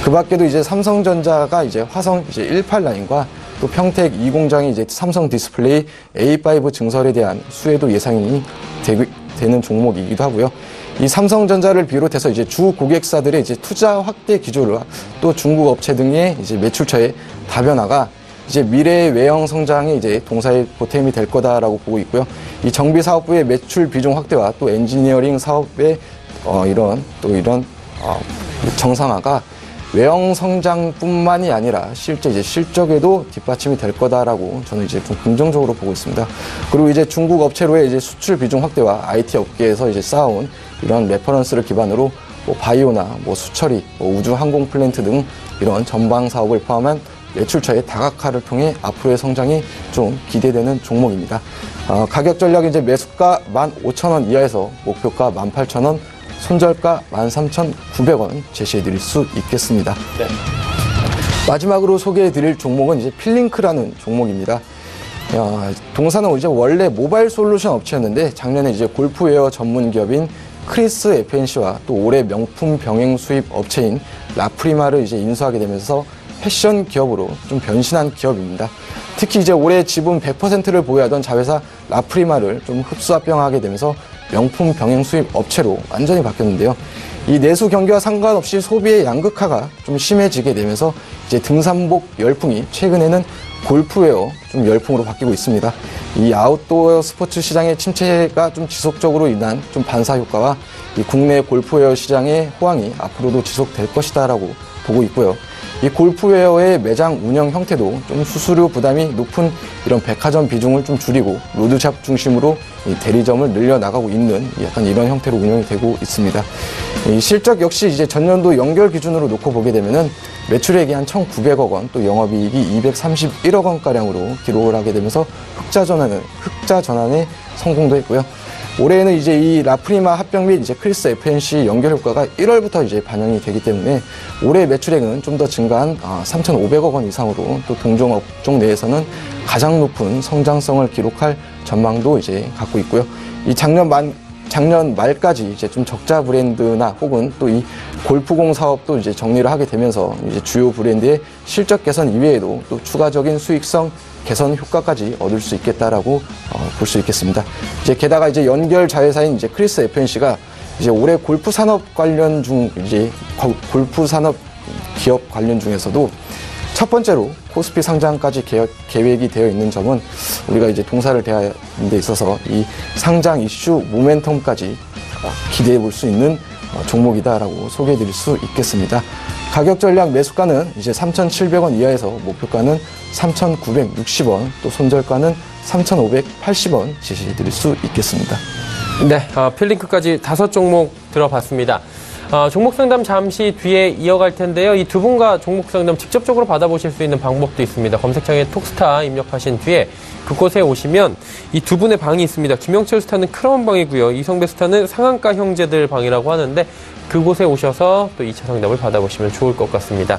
그 밖에도 이제 삼성전자가 이제 화성 이제 18 라인과 또 평택 2공장이 이제 삼성 디스플레이 A5 증설에 대한 수혜도 예상이 되는 종목이기도 하고요. 이 삼성전자를 비롯해서 이제 주 고객사들의 이제 투자 확대 기조를 또 중국 업체 등의 이제 매출처의 다변화가 이제 미래의 외형 성장에 이제 동사의 보탬이 될 거다라고 보고 있고요. 이 정비 사업부의 매출 비중 확대와 또 엔지니어링 사업의 이런 정상화가 외형 성장뿐만이 아니라 실제 이제 실적에도 뒷받침이 될 거다라고 저는 이제 좀 긍정적으로 보고 있습니다. 그리고 이제 중국 업체로의 이제 수출 비중 확대와 IT 업계에서 이제 쌓아온 이런 레퍼런스를 기반으로 뭐 바이오나 뭐 수처리, 뭐 우주 항공 플랜트 등 이런 전방 사업을 포함한 매출처의 다각화를 통해 앞으로의 성장이 좀 기대되는 종목입니다. 가격 전략은 이제 매수가 15,000원 이하에서 목표가 18,000원, 손절가 13,900원 제시해드릴 수 있겠습니다. 네. 마지막으로 소개해드릴 종목은 이제 필링크라는 종목입니다. 동사는 이제 원래 모바일 솔루션 업체였는데 작년에 이제 골프웨어 전문 기업인 크리스 FNC와 또 올해 명품 병행 수입 업체인 라프리마를 이제 인수하게 되면서 패션 기업으로 좀 변신한 기업입니다. 특히 이제 올해 지분 100%를 보유하던 자회사 라프리마를 좀 흡수합병하게 되면서 명품 병행 수입 업체로 완전히 바뀌었는데요. 이 내수 경기와 상관없이 소비의 양극화가 좀 심해지게 되면서 이제 등산복 열풍이 최근에는 골프웨어 좀 열풍으로 바뀌고 있습니다. 이 아웃도어 스포츠 시장의 침체가 좀 지속적으로 인한 좀 반사 효과와 이 국내 골프웨어 시장의 호황이 앞으로도 지속될 것이다라고 보고 있고요. 이 골프웨어의 매장 운영 형태도 좀 수수료 부담이 높은 이런 백화점 비중을 좀 줄이고 로드샵 중심으로 이 대리점을 늘려나가고 있는 약간 이런 형태로 운영이 되고 있습니다. 이 실적 역시 이제 전년도 연결 기준으로 놓고 보게 되면은 매출액이 한 1,900억 원, 또 영업이익이 231억 원가량으로 기록을 하게 되면서 흑자 전환에 성공도 했고요. 올해는 이제 이 라프리마 합병 및 이제 크리스 FNC 연결 효과가 1월부터 이제 반영이 되기 때문에 올해 매출액은 좀 더 증가한 3,500억 원 이상으로 또 동종 업종 내에서는 가장 높은 성장성을 기록할 전망도 이제 갖고 있고요. 이 작년 말까지 이제 좀 적자 브랜드나 혹은 또 이 골프공 사업도 이제 정리를 하게 되면서 이제 주요 브랜드의 실적 개선 이외에도 또 추가적인 수익성 개선 효과까지 얻을 수 있겠다라고 볼 수 있겠습니다. 이제 게다가 이제 연결 자회사인 이제 크리스 FNC가 이제 올해 골프 산업 관련 골프 산업 기업 관련 중에서도 첫 번째로 코스피 상장까지 계획이 되어 있는 점은 우리가 이제 동사를 대하는 데 있어서 이 상장 이슈 모멘텀까지 기대해 볼 수 있는 종목이다라고 소개해 드릴 수 있겠습니다. 가격 전략 매수가는 이제 3,700원 이하에서 목표가는 3,960원, 또 손절가는 3,580원 제시해 드릴 수 있겠습니다. 네, 필링크까지 5종목 들어봤습니다. 종목 상담 잠시 뒤에 이어갈 텐데요. 이 두 분과 종목 상담 직접적으로 받아보실 수 있는 방법도 있습니다. 검색창에 톡스타 입력하신 뒤에 그곳에 오시면 이 두 분의 방이 있습니다. 김영철 스타는 크라운 방이고요. 이성배 스타는 상한가 형제들 방이라고 하는데 그곳에 오셔서 또 2차 상담을 받아보시면 좋을 것 같습니다.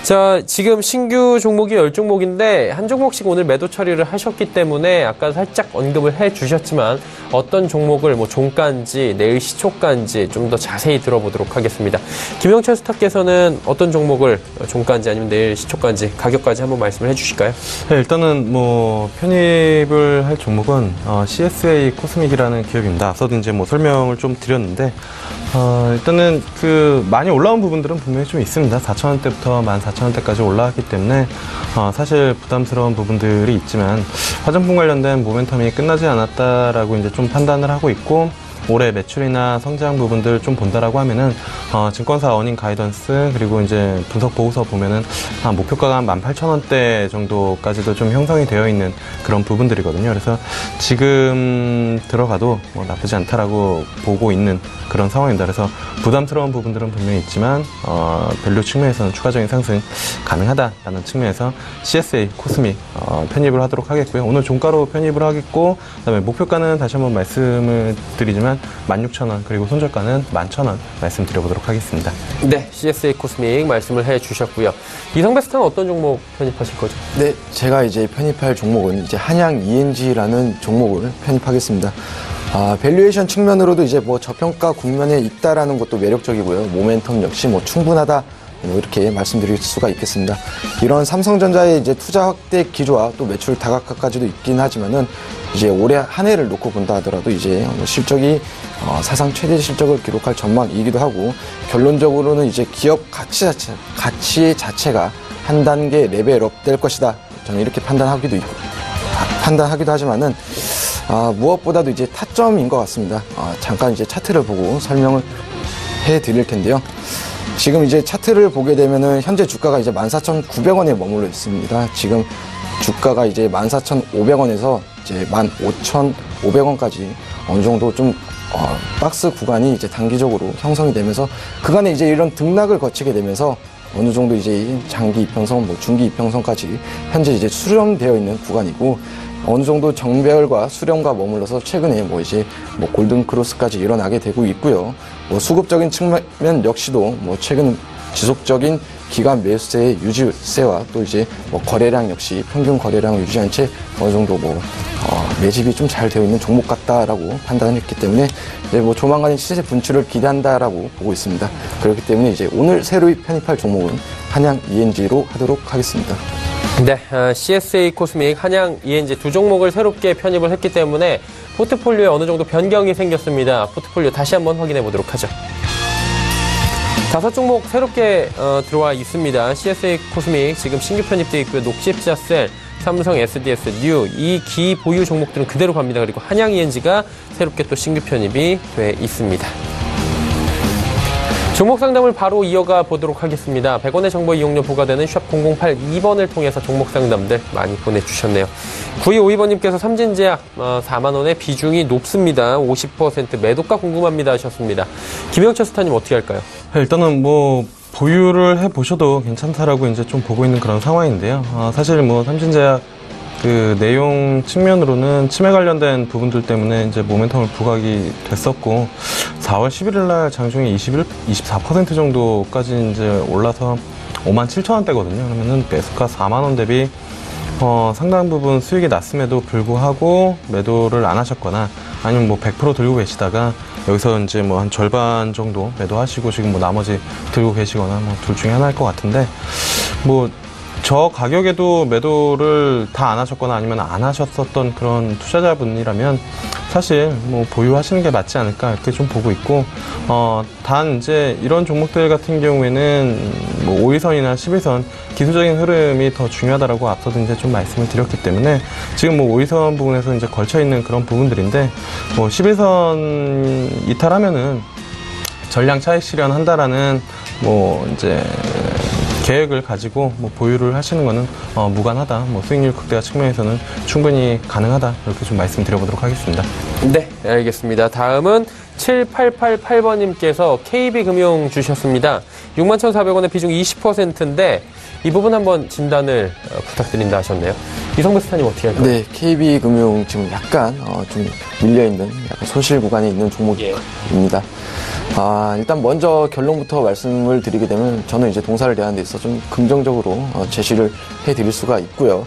자, 지금 신규 종목이 10종목인데 한 종목씩 오늘 매도 처리를 하셨기 때문에 아까 살짝 언급을 해 주셨지만 어떤 종목을 뭐 종가인지 내일 시초가인지 좀 더 자세히 들어보도록 하겠습니다. 김영철 스타께서는 어떤 종목을 종가인지 아니면 내일 시초가인지 가격까지 한번 말씀을 해 주실까요? 네, 일단은 뭐 편입을 할 종목은 CSA 코스믹이라는 기업입니다. 앞서도 이제 뭐 설명을 좀 드렸는데 일단은 그 많이 올라온 부분들은 분명히 좀 있습니다. 4,000원대부터 14,000원대까지 올라왔기 때문에 사실 부담스러운 부분들이 있지만 화장품 관련된 모멘텀이 끝나지 않았다라고 이제 좀 판단을 하고 있고 올해 매출이나 성장 부분들 좀 본다라고 하면은 증권사 어닝 가이던스 그리고 이제 분석 보고서 보면은 목표가가 한 18,000원대 정도까지도 좀 형성이 되어 있는 그런 부분들이거든요. 그래서 지금 들어가도 뭐 나쁘지 않다라고 보고 있는 그런 상황입니다. 그래서 부담스러운 부분들은 분명히 있지만 밸류 측면에서는 추가적인 상승 가능하다라는 측면에서 CSA 코스믹 편입을 하도록 하겠고요. 오늘 종가로 편입을 하겠고 그다음에 목표가는 다시 한번 말씀을 드리지만 16,000원 그리고 손절가는 11,000원 말씀드려보도록 하겠습니다. 네, CSA 코스믹 말씀을 해주셨고요. 이성배 스타는 어떤 종목 편입하실 거죠? 네, 제가 이제 편입할 종목은 이제 한양 ENG라는 종목을 편입하겠습니다. 밸류에이션 측면으로도 이제 뭐 저평가 국면에 있다라는 것도 매력적이고요. 모멘텀 역시 뭐 충분하다. 이렇게 말씀드릴 수가 있겠습니다. 이런 삼성전자의 이제 투자 확대 기조와 또 매출 다각화까지도 있긴 하지만은 이제 올해 한 해를 놓고 본다 하더라도 이제 실적이 사상 최대 실적을 기록할 전망이기도 하고 결론적으로는 이제 기업 가치 자체가 한 단계 레벨업 될 것이다. 저는 이렇게 판단하기도 하지만은 무엇보다도 이제 타점인 것 같습니다. 잠깐 이제 차트를 보고 설명을 해 드릴 텐데요. 지금 이제 차트를 보게 되면은 현재 주가가 이제 14,900원에 머물러 있습니다. 지금 주가가 이제 14,500원에서 이제 15,500원까지 어느 정도 좀 박스 구간이 이제 단기적으로 형성이 되면서 그간에 이제 이런 등락을 거치게 되면서 어느 정도 이제 장기 이평선, 뭐 중기 이평선까지 현재 이제 수렴되어 있는 구간이고 어느 정도 정배열과 수렴과 머물러서 최근에 뭐 이제 뭐 골든 크로스까지 일어나게 되고 있고요. 뭐 수급적인 측면 역시도 뭐 최근 지속적인 기간 매수세의 유지세와 또 이제 뭐 거래량 역시 평균 거래량을 유지한 채 어느 정도 뭐 매집이 좀 잘 되어 있는 종목 같다라고 판단했기 때문에 이제 뭐 조만간의 시세 분출을 기대한다라고 보고 있습니다. 그렇기 때문에 이제 오늘 새로 편입할 종목은 한양 ENG로 하도록 하겠습니다. 네, CSA 코스믹, 한양 ENG 두 종목을 새롭게 편입을 했기 때문에 포트폴리오에 어느 정도 변경이 생겼습니다. 포트폴리오 다시 한번 확인해 보도록 하죠. 5종목 새롭게 들어와 있습니다. CSA 코스믹 지금 신규 편입되어 있고요. 녹십자셀, 삼성 SDS, 뉴 이 기 보유 종목들은 그대로 갑니다. 그리고 한양 ENG가 새롭게 또 신규 편입이 돼 있습니다. 종목 상담을 바로 이어가 보도록 하겠습니다. 100원의 정보 이용료 부과되는 샵 0082번을 통해서 종목 상담들 많이 보내주셨네요. 9252번님께서 삼진제약 4만원의 비중이 높습니다. 50% 매도가 궁금합니다 하셨습니다. 김영철 스타님 어떻게 할까요? 일단은 뭐 보유를 해보셔도 괜찮다라고 이제 좀 보고 있는 그런 상황인데요. 사실 뭐 삼진제약 그 내용 측면으로는 치매 관련된 부분들 때문에 이제 모멘텀을 부각이 됐었고 4월 11일 날 장중에 24% 정도까지 이제 올라서 57,000원대거든요. 그러면은 매수가 4만 원 대비 상당 부분 수익이 났음에도 불구하고 매도를 안 하셨거나 아니면 뭐 100% 들고 계시다가 여기서 이제 뭐 한 절반 정도 매도하시고 지금 뭐 나머지 들고 계시거나 뭐 둘 중에 하나일 것 같은데 뭐 저 가격에도 매도를 다 안 하셨거나 아니면 안 하셨었던 그런 투자자분이라면 사실 뭐 보유하시는 게 맞지 않을까 이렇게 좀 보고 있고 단 이제 이런 종목들 같은 경우에는 뭐 5일선이나 11선 기술적인 흐름이 더 중요하다라고 앞서도 이제 좀 말씀을 드렸기 때문에 지금 뭐 5일선 부분에서 이제 걸쳐 있는 그런 부분들인데 뭐 11선 이탈하면은 전량 차익 실현한다라는 뭐 이제 계획을 가지고 뭐 보유를 하시는 거는 무관하다. 뭐 수익률 극대화 측면에서는 충분히 가능하다. 이렇게 좀 말씀드려보도록 하겠습니다. 네, 알겠습니다. 다음은 7888번님께서 KB금융 주셨습니다. 61,400원의 비중 20%인데 이 부분 한번 진단을 부탁드린다 하셨네요. 이성배 스타님 어떻게 할까요? 네, KB금융 지금 약간 좀 밀려있는 약간 손실 구간에 있는 종목입니다. 일단 먼저 결론부터 말씀을 드리게 되면 저는 이제 동사를 대하는 데 있어서 좀 긍정적으로 제시를 해드릴 수가 있고요.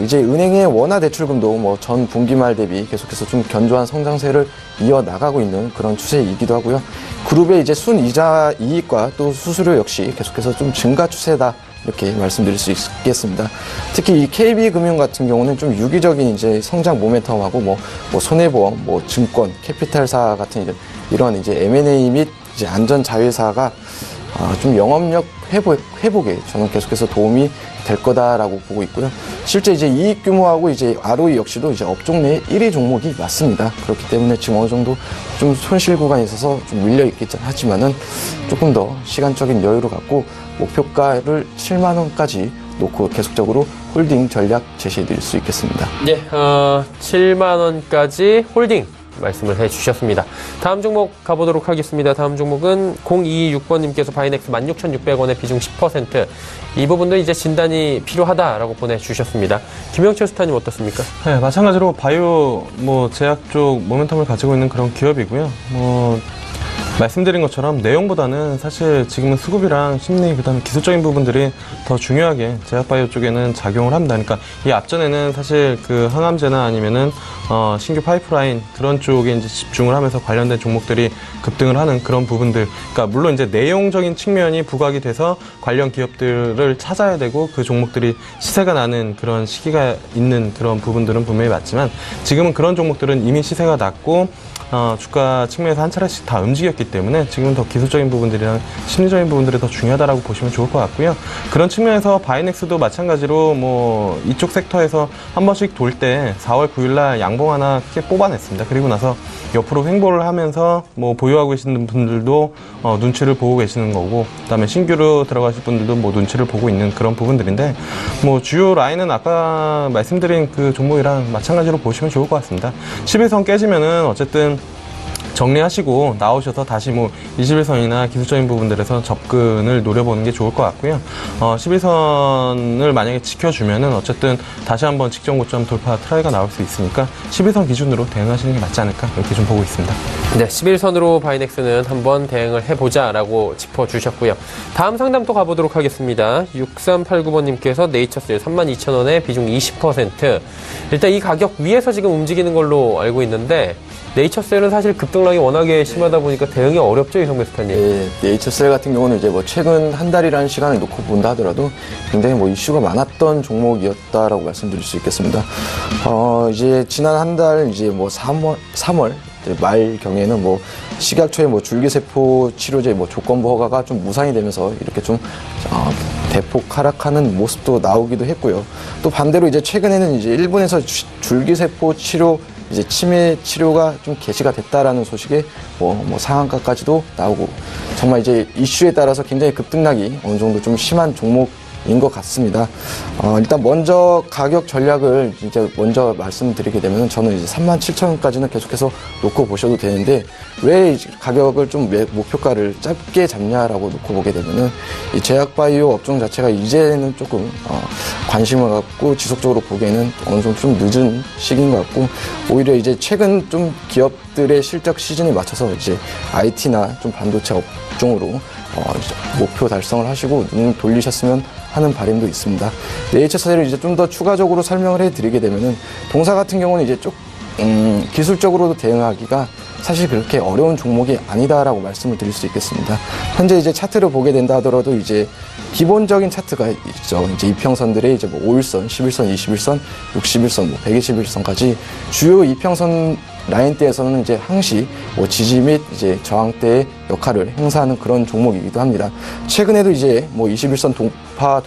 이제 은행의 원화 대출금도 뭐 전 분기 말 대비 계속해서 좀 견조한 성장세를 이어나가고 있는 그런 추세이기도 하고요. 그룹의 이제 순이자 이익과 또 수수료 역시 계속해서 좀 증가 추세다. 이렇게 말씀드릴 수 있겠습니다. 특히 이 KB금융 같은 경우는 좀 유기적인 이제 성장 모멘텀하고 뭐 손해보험, 뭐 증권, 캐피탈사 같은 이런 이제 M&A 및 이제 안전 자회사가 좀 영업력 회복에 저는 계속해서 도움이 될 거다라고 보고 있고요. 실제 이제 이익 규모하고 이제 ROE 역시도 이제 업종 내 1위 종목이 맞습니다. 그렇기 때문에 지금 어느 정도 좀 손실 구간에 있어서 좀 밀려 있겠긴 하지만은 조금 더 시간적인 여유를 갖고 목표가를 7만 원까지 놓고 계속적으로 홀딩 전략 제시해 드릴 수 있겠습니다. 네, 7만 원까지 홀딩 말씀을 해주셨습니다. 다음 종목 가보도록 하겠습니다. 다음 종목은 0226번님께서 바이넥스 16,600원의 비중 10%. 이 부분도 이제 진단이 필요하다라고 보내주셨습니다. 김영철 스타님 어떻습니까? 네, 마찬가지로 바이오 뭐 제약 쪽 모멘텀을 가지고 있는 그런 기업이고요. 뭐 말씀드린 것처럼 내용보다는 사실 지금은 수급이랑 심리 그다음에 기술적인 부분들이 더 중요하게 제약바이오 쪽에는 작용을 합니다. 그러니까 이 앞전에는 사실 그 항암제나 아니면은 신규 파이프라인 그런 쪽에 이제 집중을 하면서 관련된 종목들이 급등을 하는 그런 부분들. 그러니까 물론 이제 내용적인 측면이 부각이 돼서 관련 기업들을 찾아야 되고 그 종목들이 시세가 나는 그런 시기가 있는 그런 부분들은 분명히 맞지만 지금은 그런 종목들은 이미 시세가 났고 주가 측면에서 한 차례씩 다 움직였기 때문에 지금은 더 기술적인 부분들이랑 심리적인 부분들이 더 중요하다라고 보시면 좋을 것 같고요. 그런 측면에서 바이넥스도 마찬가지로 뭐 이쪽 섹터에서 한 번씩 돌 때 4월 9일날 양봉 하나 크게 뽑아냈습니다. 그리고 나서 옆으로 횡보를 하면서 뭐 보유하고 계시는 분들도 눈치를 보고 계시는 거고, 그다음에 신규로 들어가실 분들도 뭐 눈치를 보고 있는 그런 부분들인데, 뭐 주요 라인은 아까 말씀드린 그 종목이랑 마찬가지로 보시면 좋을 것 같습니다. 11선 깨지면은 어쨌든 정리하시고 나오셔서 다시 뭐 21선이나 기술적인 부분들에서 접근을 노려보는 게 좋을 것 같고요. 11선을 만약에 지켜주면은 어쨌든 다시 한번 직전 고점 돌파 트라이가 나올 수 있으니까 11선 기준으로 대응하시는 게 맞지 않을까 이렇게 좀 보고 있습니다. 네, 11선으로 바이넥스는 한번 대응을 해보자라고 짚어주셨고요. 다음 상담 또 가보도록 하겠습니다. 6389번님께서 네이처스 32,000원에 비중 20%. 일단 이 가격 위에서 지금 움직이는 걸로 알고 있는데 네이처셀은 사실 급등락이 워낙에 심하다 보니까 대응이 어렵죠, 이성배 스타님? 네, 네이처셀 같은 경우는 이제 뭐 최근 한 달이라는 시간을 놓고 본다 하더라도 굉장히 뭐 이슈가 많았던 종목이었다라고 말씀드릴 수 있겠습니다. 이제 지난 한 달 이제 뭐 3월 말 경에는 뭐 식약처의 뭐 줄기세포 치료제 뭐 조건부 허가가 좀 무산이 되면서 이렇게 좀 대폭 하락하는 모습도 나오기도 했고요. 또 반대로 이제 최근에는 이제 일본에서 줄기세포 치료 이제 치매 치료가 좀 개시가 됐다라는 소식에 뭐 상한가까지도 나오고 정말 이제 이슈에 따라서 굉장히 급등락이 어느 정도 좀 심한 종목인 것 같습니다. 일단 먼저 가격 전략을 이제 먼저 말씀드리게 되면 저는 이제 37,000원까지는 계속해서 놓고 보셔도 되는데 왜 가격을 좀 목표가를 짧게 잡냐라고 놓고 보게 되면은 이 제약바이오 업종 자체가 이제는 조금 관심을 갖고 지속적으로 보기에는 어느 정도 좀 늦은 시기인 것 같고 오히려 이제 최근 좀 기업들의 실적 시즌에 맞춰서 이제 IT나 좀 반도체 업종으로 목표 달성을 하시고 눈을 돌리셨으면 하는 바람도 있습니다. HS를 이제 좀 더 추가적으로 설명을 해드리게 되면은 동사 같은 경우는 이제 기술적으로도 대응하기가 사실 그렇게 어려운 종목이 아니다라고 말씀을 드릴 수 있겠습니다. 현재 이제 차트를 보게 된다 하더라도 이제 기본적인 차트가 있죠. 이제 이평선들의 이제 뭐 5일선, 11선, 21선, 61선, 121선까지 주요 이평선 라인대에서는 이제 항시 지지 및 이제 저항대의 역할을 행사하는 그런 종목이기도 합니다. 최근에도 이제 21선 동파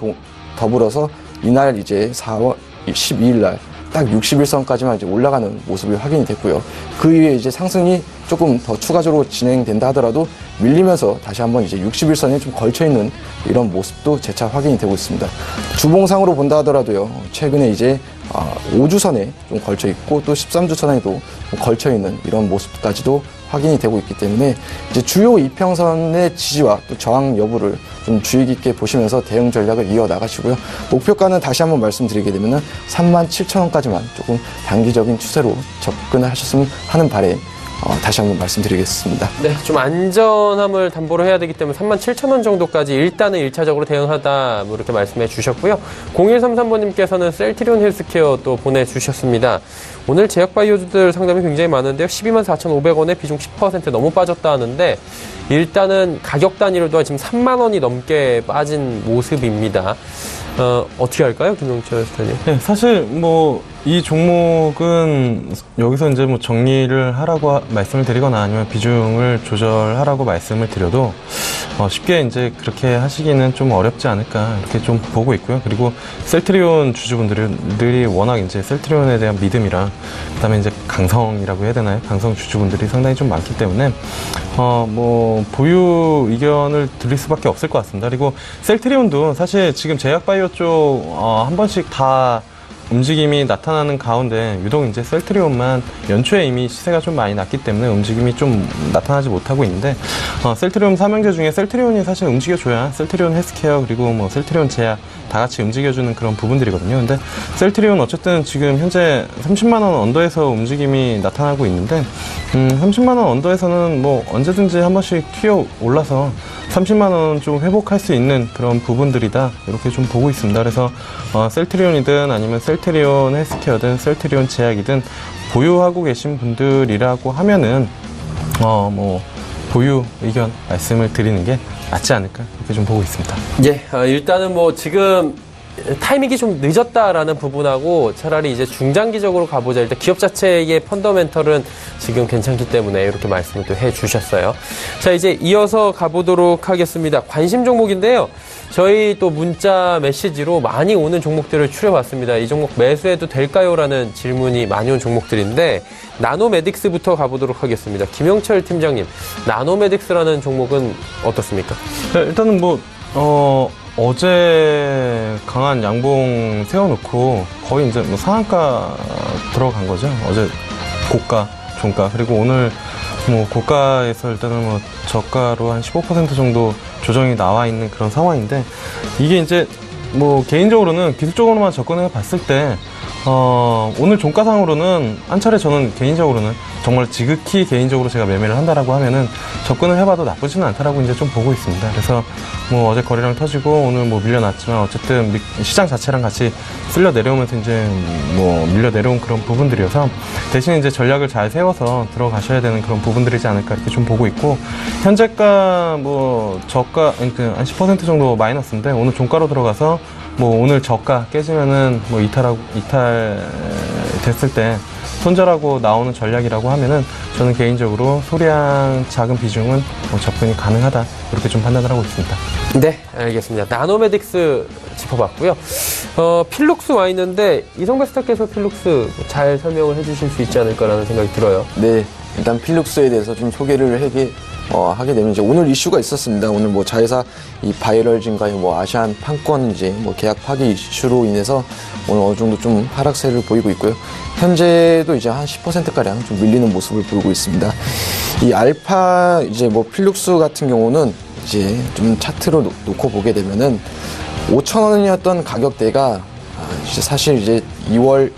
더불어서 이날 이제 4월 12일 날 딱 61선까지만 이제 올라가는 모습이 확인이 됐고요. 그 이후에 이제 상승이 조금 더 추가적으로 진행된다 하더라도 밀리면서 다시 한번 이제 61선에 좀 걸쳐 있는 이런 모습도 재차 확인이 되고 있습니다. 주봉상으로 본다 하더라도요. 최근에 이제 5주선에 좀 걸쳐 있고 또 13주선에도 걸쳐 있는 이런 모습까지도 확인이 되고 있기 때문에 이제 주요 이평선의 지지와 또 저항 여부를 좀 주의 깊게 보시면서 대응 전략을 이어 나가시고요. 목표가는 다시 한번 말씀드리게 되면은 37,000원까지만 조금 단기적인 추세로 접근을 하셨으면 하는 바람에 다시 한번 말씀드리겠습니다. 네, 좀 안전함을 담보로 해야 되기 때문에 37,000원 정도까지 일단은 1차적으로 대응하다 뭐 이렇게 말씀해 주셨고요. 0133번님께서는 셀트리온 헬스케어 또 보내주셨습니다. 오늘 제약바이오주들 상담이 굉장히 많은데요. 124,500원에 비중 10% 너무 빠졌다 하는데 일단은 가격 단위로도 지금 3만 원이 넘게 빠진 모습입니다. 어떻게 할까요, 김용철 스타님? 네, 사실 이 종목은 여기서 이제 정리를 하라고 말씀을 드리거나 아니면 비중을 조절하라고 말씀을 드려도 쉽게 이제 그렇게 하시기는 좀 어렵지 않을까 이렇게 좀 보고 있고요. 그리고 셀트리온 주주분들이 워낙 이제 셀트리온에 대한 믿음이랑 그다음에 이제 강성이라고 해야 되나요? 강성 주주분들이 상당히 좀 많기 때문에 보유 의견을 드릴 수밖에 없을 것 같습니다. 그리고 셀트리온도 사실 지금 제약바이오 쪽 한 번씩 다 움직임이 나타나는 가운데 유독 이제 셀트리온만 연초에 이미 시세가 좀 많이 났기 때문에 움직임이 좀 나타나지 못하고 있는데 셀트리온 삼형제 중에 셀트리온이 사실 움직여줘야 셀트리온 헬스케어 그리고 셀트리온 제약 다 같이 움직여주는 그런 부분들이거든요. 근데 셀트리온 어쨌든 지금 현재 30만 원 언더에서 움직임이 나타나고 있는데 30만 원 언더에서는 언제든지 한 번씩 튀어 올라서 30만 원 좀 회복할 수 있는 그런 부분들이다 이렇게 좀 보고 있습니다. 그래서 셀트리온이든 아니면 셀트리온 헬스케어든 셀트리온 제약이든 보유하고 계신 분들이라고 하면은 보유 의견 말씀을 드리는 게 낫지 않을까 이렇게 좀 보고 있습니다. 예, 일단은 지금 타이밍이 좀 늦었다라는 부분하고 차라리 이제 중장기적으로 가보자. 일단 기업 자체의 펀더멘털은 지금 괜찮기 때문에 이렇게 말씀을 또 해주셨어요. 자, 이제 이어서 가보도록 하겠습니다. 관심 종목인데요. 저희 또 문자 메시지로 많이 오는 종목들을 추려봤습니다. 이 종목 매수해도 될까요? 라는 질문이 많이 온 종목들인데 나노메딕스부터 가보도록 하겠습니다. 김영철 팀장님, 나노메딕스라는 종목은 어떻습니까? 네, 일단은 어제 강한 양봉 세워놓고 거의 이제 상한가 들어간 거죠. 어제 고가, 종가, 그리고 오늘 고가에서 일단은 저가로 한 15% 정도 조정이 나와 있는 그런 상황인데 이게 이제 개인적으로는 기술적으로만 접근해 봤을 때 오늘 종가상으로는 한 차례 저는 개인적으로는 정말 지극히 개인적으로 제가 매매를 한다라고 하면은 접근을 해봐도 나쁘지는 않다라고 이제 좀 보고 있습니다. 그래서 어제 거래량 터지고 오늘 밀려났지만 어쨌든 시장 자체랑 같이 쓸려 내려오면서 이제 밀려 내려온 그런 부분들이어서 대신 이제 전략을 잘 세워서 들어가셔야 되는 그런 부분들이지 않을까 이렇게 좀 보고 있고 현재가 저가 한 10% 정도 마이너스인데 오늘 종가로 들어가서 오늘 저가 깨지면은 이탈 됐을 때 손절하고 나오는 전략이라고 하면은 저는 개인적으로 소량 작은 비중은 접근이 가능하다 이렇게 좀 판단을 하고 있습니다. 네, 알겠습니다. 나노메딕스 짚어봤고요. 필룩스 와 있는데 이성배 스타께서 필룩스 잘 설명을 해주실 수 있지 않을까라는 생각이 들어요. 네, 일단 필룩스에 대해서 좀 소개를 하게 되면 이제 오늘 이슈가 있었습니다. 오늘 뭐 자회사 이 바이럴진과의 뭐 아시안 판권 이제 뭐 계약 파기 이슈로 인해서 오늘 어느 정도 좀 하락세를 보이고 있고요. 현재도 이제 한 10%가량 좀 밀리는 모습을 보이고 있습니다. 이 알파 이제 뭐 필룩스 같은 경우는 이제 좀 차트로 놓고 보게 되면은 5,000원이었던 가격대가 이제 사실 이제 2월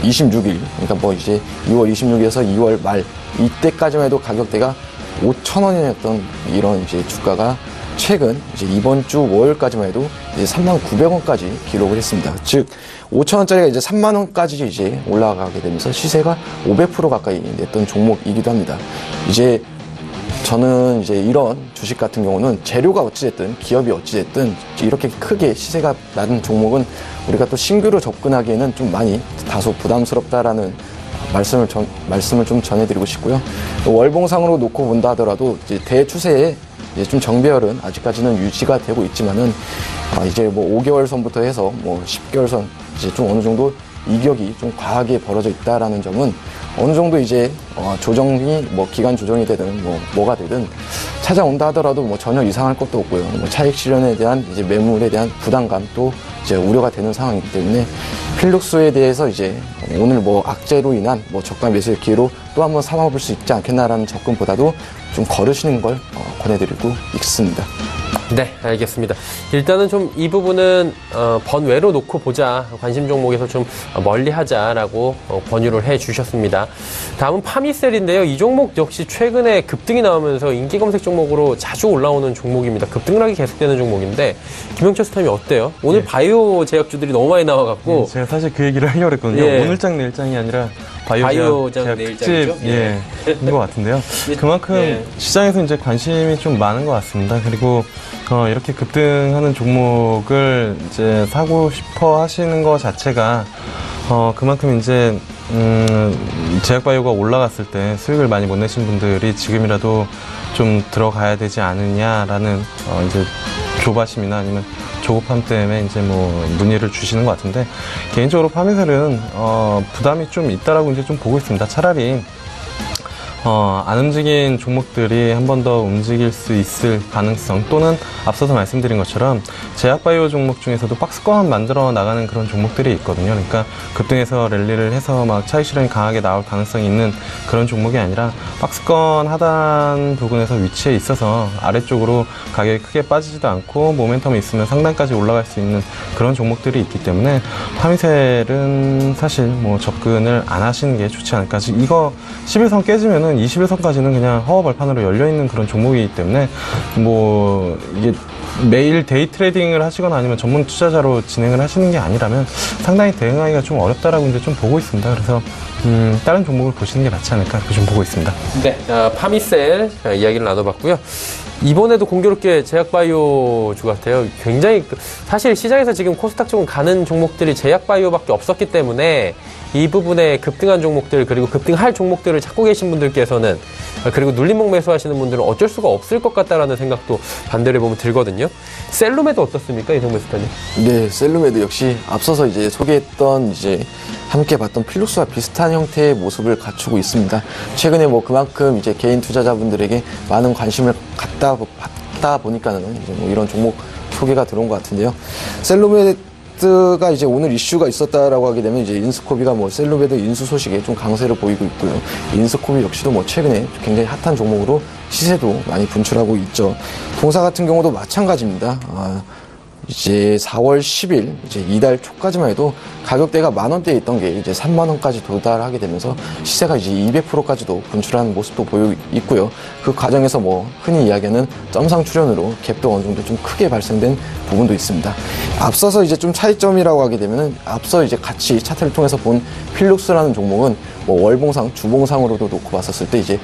26일, 그러니까 뭐 이제 2월 26일에서 2월 말 이때까지만 해도 가격대가 5,000원이었던 이런 이제 주가가 최근 이제 이번 주 월요일까지만 해도 이제 39,900원까지 기록을 했습니다. 즉 5,000원짜리가 이제 3만원까지 이제 올라가게 되면서 시세가 500% 가까이 냈던 종목이기도 합니다. 이제 저는 이제 이런 주식 같은 경우는 재료가 어찌됐든 기업이 어찌됐든 이렇게 크게 시세가 낮은 종목은 우리가 또 신규로 접근하기에는 좀 많이 다소 부담스럽다라는 말씀을 좀 전해드리고 싶고요. 월봉상으로 놓고 본다 하더라도 이제 대추세에 이제 좀 정배열은 아직까지는 유지가 되고 있지만은 이제 뭐 5개월 선부터 해서 뭐 10개월 선 이제 좀 어느 정도 이격이 좀 과하게 벌어져 있다라는 점은 어느 정도 이제 조정이 뭐 기간 조정이 되든 뭐가 되든 찾아온다 하더라도 뭐 전혀 이상할 것도 없고요. 뭐 차익 실현에 대한 이제 매물에 대한 부담감도 이제 우려가 되는 상황이기 때문에 필룩스에 대해서 이제 오늘 뭐 악재로 인한 뭐 저가 매수의 기회로 또 한번 삼아볼 수 있지 않겠나라는 접근보다도 좀 걸으시는 걸 권해드리고 있습니다. 네, 알겠습니다. 일단은 좀 이 부분은 번외로 놓고 보자, 관심 종목에서 좀 멀리 하자라고 권유를 해주셨습니다. 다음은 파미셀인데요. 이 종목 역시 최근에 급등이 나오면서 인기 검색 종목으로 자주 올라오는 종목입니다. 급등락이 계속되는 종목인데 김영철 스타님이 어때요? 오늘 바이오 제약주들이 너무 많이 나와갖고 제가 사실 그 얘기를 하려고 했거든요. 예. 오늘장 내일장이 아니라 바이오장 내일장이죠? 특집인 것 같은데요. 그만큼 시장에서 이제 관심이 좀 많은 것 같습니다. 그리고 이렇게 급등하는 종목을 이제 사고 싶어 하시는 것 자체가 그만큼 이제 제약바이오가 올라갔을 때 수익을 많이 못 내신 분들이 지금이라도 좀 들어가야 되지 않느냐라는 이제 조바심이나 아니면 조급함 때문에 이제 뭐 문의를 주시는 것 같은데, 개인적으로 파미셀은 부담이 좀 있다라고 이제 좀 보고 있습니다. 차라리 안 움직인 종목들이 한 번 더 움직일 수 있을 가능성, 또는 앞서서 말씀드린 것처럼 제약바이오 종목 중에서도 박스권 만들어 나가는 그런 종목들이 있거든요. 그러니까 급등해서 랠리를 해서 막 차익 실현이 강하게 나올 가능성이 있는 그런 종목이 아니라 박스권 하단 부근에서 위치해 있어서 아래쪽으로 가격이 크게 빠지지도 않고 모멘텀이 있으면 상단까지 올라갈 수 있는 그런 종목들이 있기 때문에 파미셀은 사실 뭐 접근을 안 하시는 게 좋지 않을까. 이거 11선 깨지면은 21선까지는 그냥 허허벌판으로 열려있는 그런 종목이기 때문에 뭐 이게 매일 데이 트레이딩을 하시거나 아니면 전문 투자자로 진행을 하시는 게 아니라면 상당히 대응하기가 좀 어렵다라고 이제 좀 보고 있습니다. 그래서 다른 종목을 보시는 게 낫지 않을까 그렇게 좀 보고 있습니다. 네, 파미셀 이야기를 나눠봤고요. 이번에도 공교롭게 제약바이오주 같아요. 굉장히 사실 시장에서 지금 코스닥 쪽은 가는 종목들이 제약바이오밖에 없었기 때문에 이 부분에 급등한 종목들, 그리고 급등할 종목들을 찾고 계신 분들께서는, 그리고 눌림목 매수하시는 분들은 어쩔 수가 없을 것 같다라는 생각도 반대로 보면 들거든요. 셀룸에도 어떻습니까, 이성배 스타님? 네, 셀룸에도 역시 앞서서 이제 소개했던 이제 함께 봤던 필룩스와 비슷한 형태의 모습을 갖추고 있습니다. 최근에 뭐 그만큼 이제 개인 투자자분들에게 많은 관심을 갖다 보니까는 이제 뭐 이런 종목 소개가 들어온 것 같은데요. 셀룸에드가 이제 오늘 이슈가 있었다라고 하게 되면 이제 인스코비가 뭐 셀룸에드 인수 소식에 좀 강세를 보이고 있고요. 인스코비 역시도 뭐 최근에 굉장히 핫한 종목으로 시세도 많이 분출하고 있죠. 동사 같은 경우도 마찬가지입니다. 이제 4월 10일 이제 이달 초까지만 해도 가격대가 만원대에 있던 게 이제 3만원까지 도달하게 되면서 시세가 이제 200%까지도 분출하는 모습도 보이고 있고요. 그 과정에서 뭐 흔히 이야기하는 점상 출현으로 갭도 어느 정도 좀 크게 발생된 부분도 있습니다. 앞서서 이제 좀 차이점이라고 하게 되면은 앞서 이제 같이 차트를 통해서 본 필룩스라는 종목은 뭐 월봉상, 주봉상으로도 놓고 봤었을 때 이제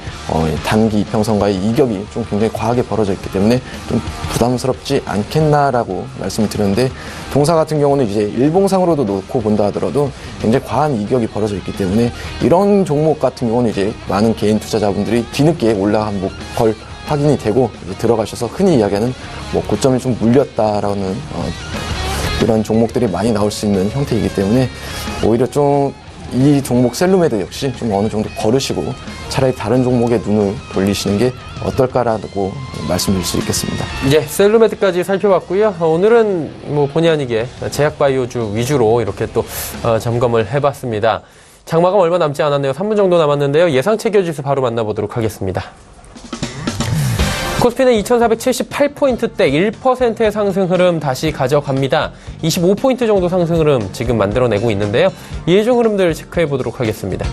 단기 이평선과의 이격이 좀 굉장히 과하게 벌어져 있기 때문에 좀 부담스럽지 않겠나라고 말씀을 드렸는데, 동사 같은 경우는 이제 일봉상으로도 놓고 본다 하더라도 굉장히 과한 이격이 벌어져 있기 때문에 이런 종목 같은 경우는 이제 많은 개인 투자자분들이 뒤늦게 올라간 걸 확인이 되고 이제 들어가셔서 흔히 이야기하는 뭐 고점이 좀 물렸다라는 이런 종목들이 많이 나올 수 있는 형태이기 때문에 오히려 좀 이 종목 셀루메드 역시 좀 어느 정도 거르시고 차라리 다른 종목에 눈을 돌리시는 게 어떨까라고 말씀드릴 수 있겠습니다. 예, 셀루메드까지 살펴봤고요. 오늘은 뭐 본의 아니게 제약바이오주 위주로 이렇게 또 점검을 해봤습니다. 장마감 얼마 남지 않았네요. 3분 정도 남았는데요. 예상치 기어지수 바로 만나보도록 하겠습니다. 코스피는 2478포인트대 1%의 상승 흐름 다시 가져갑니다. 25포인트 정도 상승 흐름 지금 만들어내고 있는데요. 일종 흐름들 체크해 보도록 하겠습니다.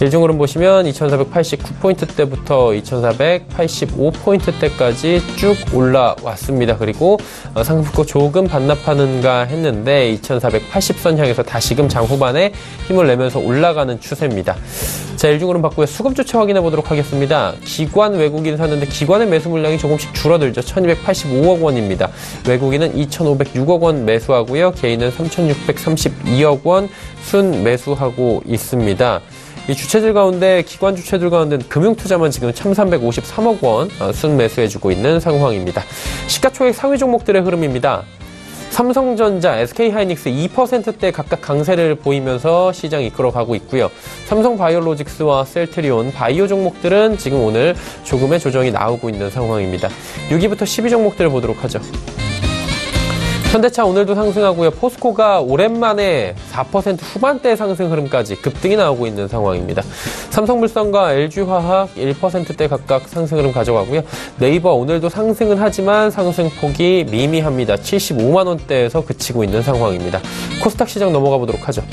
일종 흐름 보시면 2489포인트대부터 2485포인트대까지 쭉 올라왔습니다. 그리고 상승폭 조금 반납하는가 했는데 2480선 향해서 다시금 장후반에 힘을 내면서 올라가는 추세입니다. 자, 일종 흐름 바꾸고 수급 주체 확인해 보도록 하겠습니다. 기관 외국인 샀는데 기관의 매수 물량이 조금씩 줄어들죠. 1285억 원입니다. 외국인은 2506억 원 매수하고요. 개인은 3632억 원 순 매수하고 있습니다. 이 주체들 가운데 기관 주체들 가운데 금융투자만 지금 1353억 원 순 매수해주고 있는 상황입니다. 시가총액 상위 종목들의 흐름입니다. 삼성전자, SK하이닉스 2%대 각각 강세를 보이면서 시장 이끌어가고 있고요. 삼성바이오로직스와 셀트리온, 바이오 종목들은 지금 오늘 조금의 조정이 나오고 있는 상황입니다. 6위부터 10위 종목들을 보도록 하죠. 현대차 오늘도 상승하고요. 포스코가 오랜만에 4% 후반대 상승 흐름까지 급등이 나오고 있는 상황입니다. 삼성물산과 LG화학 1%대 각각 상승 흐름 가져가고요. 네이버 오늘도 상승은 하지만 상승폭이 미미합니다. 75만 원대에서 그치고 있는 상황입니다. 코스닥 시장 넘어가 보도록 하죠.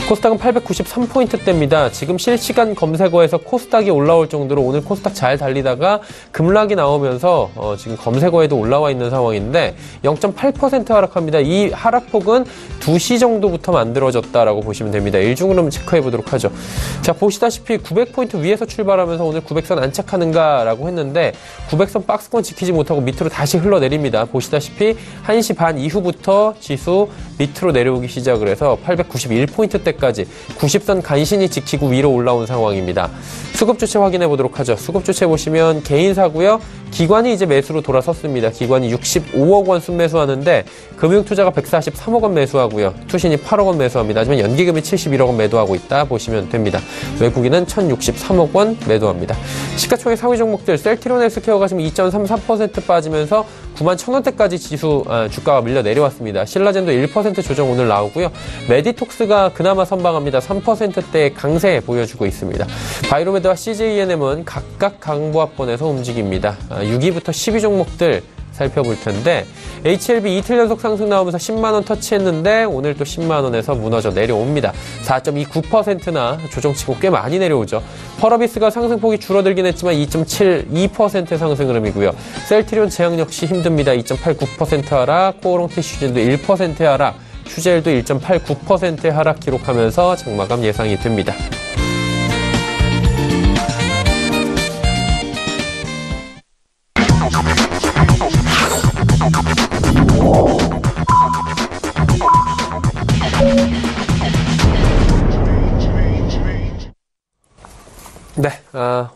코스닥은 893포인트대입니다. 지금 실시간 검색어에서 코스닥이 올라올 정도로 오늘 코스닥 잘 달리다가 급락이 나오면서 지금 검색어에도 올라와 있는 상황인데 0.8% 하락합니다. 이 하락폭은 2시 정도부터 만들어졌다라고 보시면 됩니다. 일중으로 체크해 보도록 하죠. 자, 보시다시피 900포인트 위에서 출발하면서 오늘 900선 안착하는가라고 했는데 900선 박스권 지키지 못하고 밑으로 다시 흘러내립니다. 보시다시피 1시 반 이후부터 지수 밑으로 내려오기 시작을 해서 891포인트대까지 90선 간신히 지키고 위로 올라온 상황입니다. 수급 주체 확인해 보도록 하죠. 수급 주체 보시면 개인사고요. 기관이 이제 매수로 돌아섰습니다. 기관이 65억 원 순매수하는데 금융투자가 143억 원 매수하고요. 투신이 8억 원 매수합니다. 하지만 연기금이 71억 원 매도하고 있다 보시면 됩니다. 외국인은 1063억 원 매도합니다. 시가총액 상위 종목들 셀트리온 헬스케어가 지금 2.33% 빠지면서 9만 1,000원대까지 주가가 밀려 내려왔습니다. 신라젠도 1% 조정 오늘 나오고요. 메디톡스가 그나마 선방합니다. 3%대 강세 보여주고 있습니다. 바이로메드와 CJENM은 각각 강보합권에서 움직입니다. 6위부터 10위 종목들 살펴볼 텐데 HLB 이틀 연속 상승 나오면서 10만원 터치했는데 오늘 또 10만원에서 무너져 내려옵니다. 4.29%나 조정치고 꽤 많이 내려오죠. 펄어비스가 상승폭이 줄어들긴 했지만 2.72% 상승 흐름이고요. 셀트리온 제약 역시 힘듭니다. 2.89% 하락, 코오롱 티슈젠도 1% 하락, 휴젤도 1.89% 하락 기록하면서 장마감 예상이 됩니다. 네,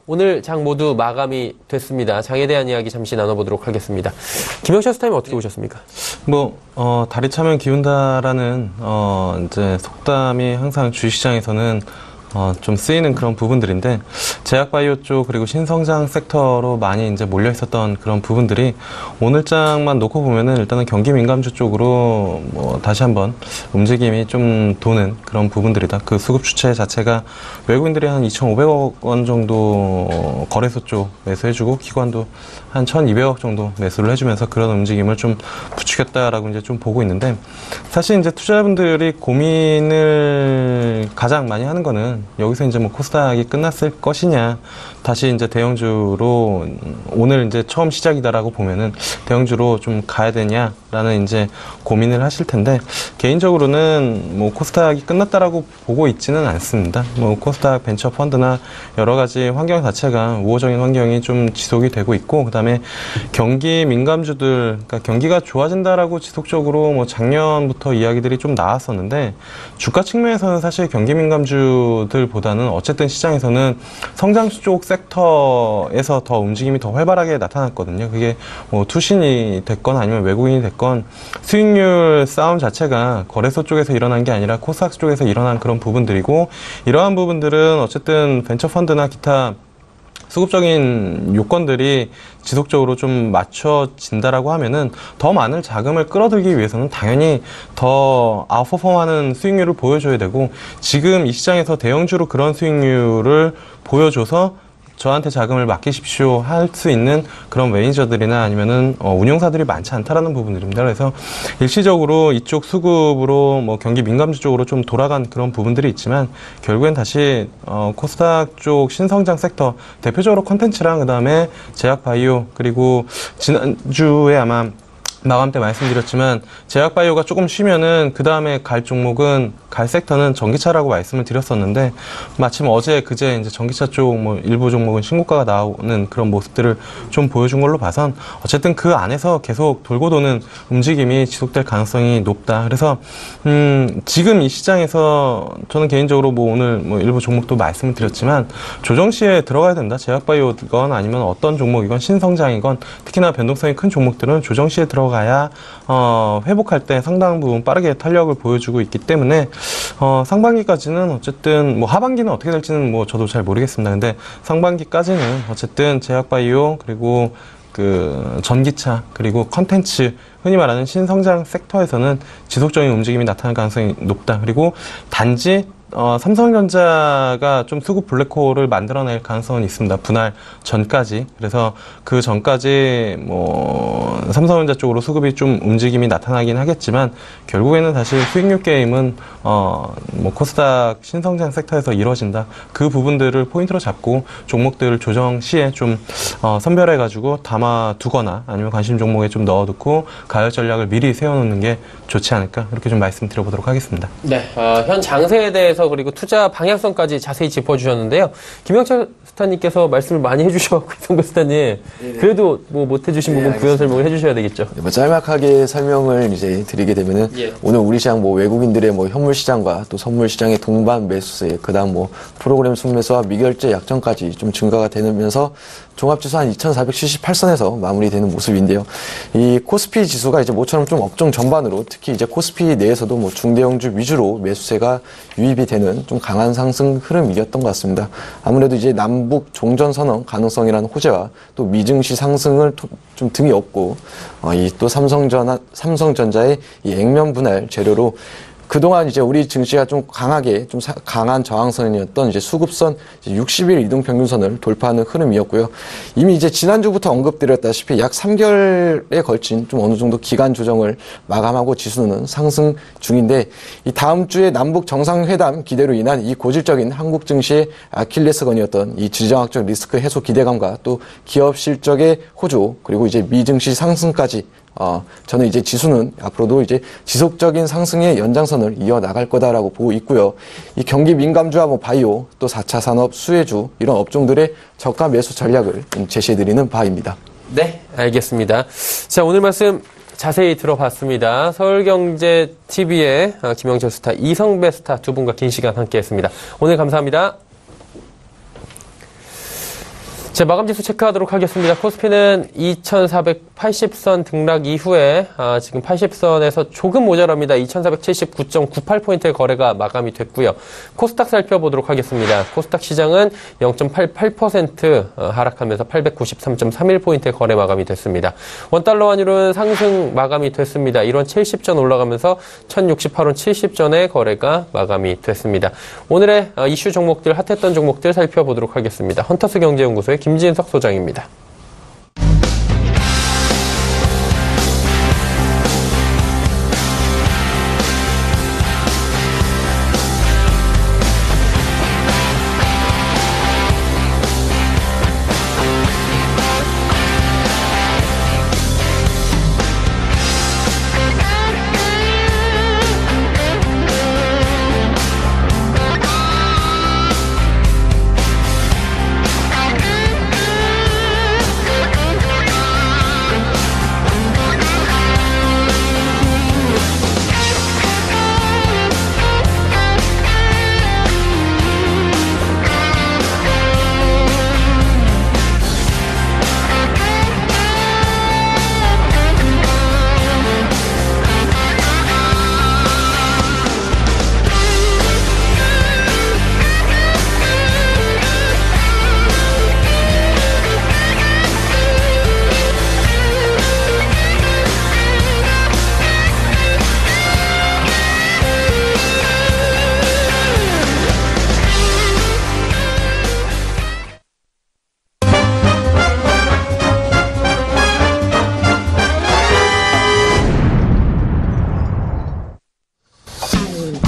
오늘 장 모두 마감이 됐습니다. 장에 대한 이야기 잠시 나눠보도록 하겠습니다. 김영철 스타님 어떻게 보셨습니까? 다리 차면 기운다라는, 이제 속담이 항상 주식시장에서는 좀 쓰이는 그런 부분들인데, 제약바이오 쪽 그리고 신성장 섹터로 많이 이제 몰려 있었던 그런 부분들이 오늘 장만 놓고 보면은 일단은 경기 민감주 쪽으로 다시 한번 움직임이 좀 도는 그런 부분들이다. 그 수급 주체 자체가 외국인들이 한 2,500억 원 정도 거래소 쪽 매수해주고 기관도 한 1,200억 정도 매수를 해주면서 그런 움직임을 좀 부추겼다라고 이제 좀 보고 있는데, 사실 이제 투자자분들이 고민을 가장 많이 하는 거는 여기서 이제 코스닥이 끝났을 것이냐, 다시 이제 대형주로 오늘 이제 처음 시작이다라고 보면은 대형주로 좀 가야 되냐라는 이제 고민을 하실 텐데, 개인적으로는 코스닥이 끝났다라고 보고 있지는 않습니다. 코스닥 벤처 펀드나 여러 가지 환경 자체가 우호적인 환경이 좀 지속이 되고 있고, 그다음에 경기 민감주들, 그러니까 경기가 좋아진다라고 지속적으로 작년부터 이야기들이 좀 나왔었는데, 주가 측면에서는 사실 경기 민감주 것들보다는 어쨌든 시장에서는 성장 쪽 섹터에서 더 움직임이 더 활발하게 나타났거든요. 그게 뭐 투신이 됐건 아니면 외국인이 됐건 수익률 싸움 자체가 거래소 쪽에서 일어난 게 아니라 코스닥 쪽에서 일어난 그런 부분들이고, 이러한 부분들은 어쨌든 벤처펀드나 기타 수급적인 요건들이 지속적으로 좀 맞춰진다라고 하면은 더 많은 자금을 끌어들기 위해서는 당연히 더 아웃퍼폼하는 수익률을 보여줘야 되고, 지금 이 시장에서 대형주로 그런 수익률을 보여줘서 저한테 자금을 맡기십시오 할 수 있는 그런 매니저들이나 아니면은 운용사들이 많지 않다라는 부분들입니다. 그래서 일시적으로 이쪽 수급으로 뭐 경기 민감주 쪽으로 좀 돌아간 그런 부분들이 있지만, 결국엔 다시 코스닥 쪽 신성장 섹터, 대표적으로 콘텐츠랑 그다음에 제약바이오, 그리고 지난주에 아마 마감 때 말씀드렸지만 제약바이오가 조금 쉬면은 그 다음에 갈 종목은, 갈 섹터는 전기차라고 말씀을 드렸었는데, 마침 어제 그제 이제 전기차 쪽 뭐 일부 종목은 신고가가 나오는 그런 모습들을 좀 보여준 걸로 봐선 어쨌든 그 안에서 계속 돌고 도는 움직임이 지속될 가능성이 높다. 그래서 지금 이 시장에서 저는 개인적으로 뭐 오늘 뭐 일부 종목도 말씀을 드렸지만 조정 시에 들어가야 된다. 제약바이오건 아니면 어떤 종목이건 신성장이건 특히나 변동성이 큰 종목들은 조정 시에 들어가야 회복할 때 상당 부분 빠르게 탄력을 보여주고 있기 때문에 상반기까지는 어쨌든 뭐 하반기는 어떻게 될지는 뭐 저도 잘 모르겠습니다. 근데 상반기까지는 어쨌든 제약바이오, 그리고 그 전기차, 그리고 컨텐츠, 흔히 말하는 신성장 섹터에서는 지속적인 움직임이 나타날 가능성이 높다. 그리고 단지 삼성전자가 좀 수급 블랙홀을 만들어낼 가능성은 있습니다. 분할 전까지. 그래서 그 전까지 뭐 삼성전자 쪽으로 수급이 좀 움직임이 나타나긴 하겠지만, 결국에는 사실 수익률 게임은 뭐 코스닥 신성장 섹터에서 이루어진다. 그 부분들을 포인트로 잡고 종목들 조정 시에 좀 선별해가지고 담아두거나 아니면 관심 종목에 좀 넣어두고 가열 전략을 미리 세워놓는 게 좋지 않을까, 이렇게 좀 말씀드려보도록 하겠습니다. 네, 현 장세에 대해서 그리고 투자 방향성까지 자세히 짚어주셨는데요. 김영철 스타님께서 말씀을 많이 해주셔서 이성배 스타님, 그래도 뭐 못 해주신 부분 부연 설명을 해주셔야 되겠죠. 네, 뭐 짤막하게 설명을 이제 드리게 되면은, 오늘 우리 시장 뭐 외국인들의 뭐 현물 시장과 또 선물 시장의 동반 매수세, 그다음 뭐 프로그램 순매수와 미결제 약정까지 좀 증가가 되면서 종합지수 한 2478선에서 마무리되는 모습인데요. 이 코스피 지수가 이제 모처럼 좀 업종 전반으로, 특히 이제 코스피 내에서도 뭐 중대형주 위주로 매수세가 유입이 되는 좀 강한 상승 흐름이었던 것 같습니다. 아무래도 이제 남북 종전 선언 가능성이라는 호재와 또 미증시 상승을 좀 등이 업고, 이 또 삼성전자의 이 액면 분할 재료로 그동안 이제 우리 증시가 좀 강하게, 좀 강한 저항선이었던 이제 수급선 60일 이동평균선을 돌파하는 흐름이었고요. 이미 이제 지난주부터 언급드렸다시피 약 3개월에 걸친 좀 어느 정도 기간 조정을 마감하고 지수는 상승 중인데, 이 다음 주에 남북 정상회담 기대로 인한 이 고질적인 한국 증시의 아킬레스건이었던 이 지정학적 리스크 해소 기대감과 또 기업 실적의 호조, 그리고 이제 미증시 상승까지 저는 이제 지수는 앞으로도 이제 지속적인 상승의 연장선을 이어나갈 거다라고 보고 있고요. 이 경기 민감주와 뭐 바이오, 또 4차 산업, 수혜주, 이런 업종들의 저가 매수 전략을 제시해드리는 바입니다. 네, 알겠습니다. 자, 오늘 말씀 자세히 들어봤습니다. 서울경제TV의 김영철 스타, 이성배 스타 두 분과 긴 시간 함께했습니다. 오늘 감사합니다. 자, 마감지수 체크하도록 하겠습니다. 코스피는 2480선 등락 이후에 지금 80선에서 조금 모자랍니다. 2479.98포인트의 거래가 마감이 됐고요. 코스닥 살펴보도록 하겠습니다. 코스닥 시장은 0.88% 하락하면서 893.31포인트의 거래 마감이 됐습니다. 원달러 환율은 상승 마감이 됐습니다. 1원 70전 올라가면서 1068원 70전의 거래가 마감이 됐습니다. 오늘의 이슈 종목들, 핫했던 종목들 살펴보도록 하겠습니다. 헌터스 경제연구소의 김진석 소장입니다.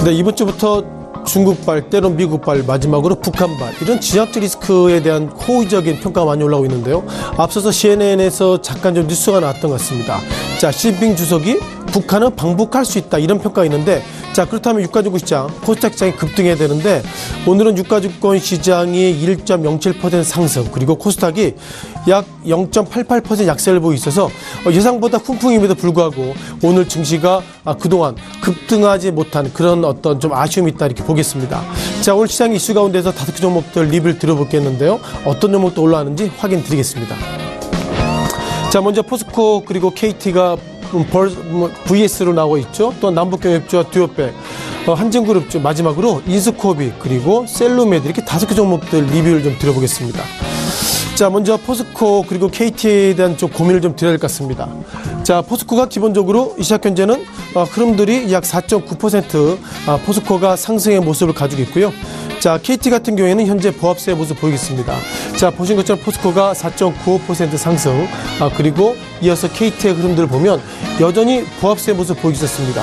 네, 이번 주부터 중국발, 때론 미국발, 마지막으로 북한발, 이런 지역적 리스크에 대한 호의적인 평가가 많이 올라오고 있는데요. 앞서서 CNN에서 잠깐 좀 뉴스가 나왔던 것 같습니다. 자, 시진핑 주석이 북한은 방북할 수 있다, 이런 평가가 있는데, 자, 그렇다면 유가증권 시장, 코스닥 시장이 급등해야 되는데, 오늘은 유가증권 시장이 1.07% 상승, 그리고 코스닥이 약 0.88% 약세를 보이고 있어서 예상보다 훈풍임에도 불구하고 오늘 증시가 그동안 급등하지 못한 그런 어떤 좀 아쉬움이 있다, 이렇게 보겠습니다. 자, 오늘 시장 이슈 가운데서 5개 종목들 리뷰를 들어보겠는데요. 어떤 종목도 올라왔는지 확인 드리겠습니다. 자, 먼저 포스코 그리고 KT가 VS로 나오고 있죠. 또 남북경협주와 듀오백, 한진그룹주, 마지막으로 인스코비 그리고 셀루메드, 이렇게 5개 종목들 리뷰를 좀 드려보겠습니다. 자, 먼저 포스코 그리고 KT에 대한 좀 고민을 좀 드려야 될 것 같습니다. 자, 포스코가 기본적으로 이 시각 현재는 흐름들이 약 4.9% 포스코가 상승의 모습을 가지고 있고요. 자, KT 같은 경우에는 현재 보합세의 모습 보이겠습니다. 자, 보신 것처럼 포스코가 4.95% 상승, 그리고 이어서 KT의 흐름들을 보면 여전히 보합세의 모습 보이고 있었습니다.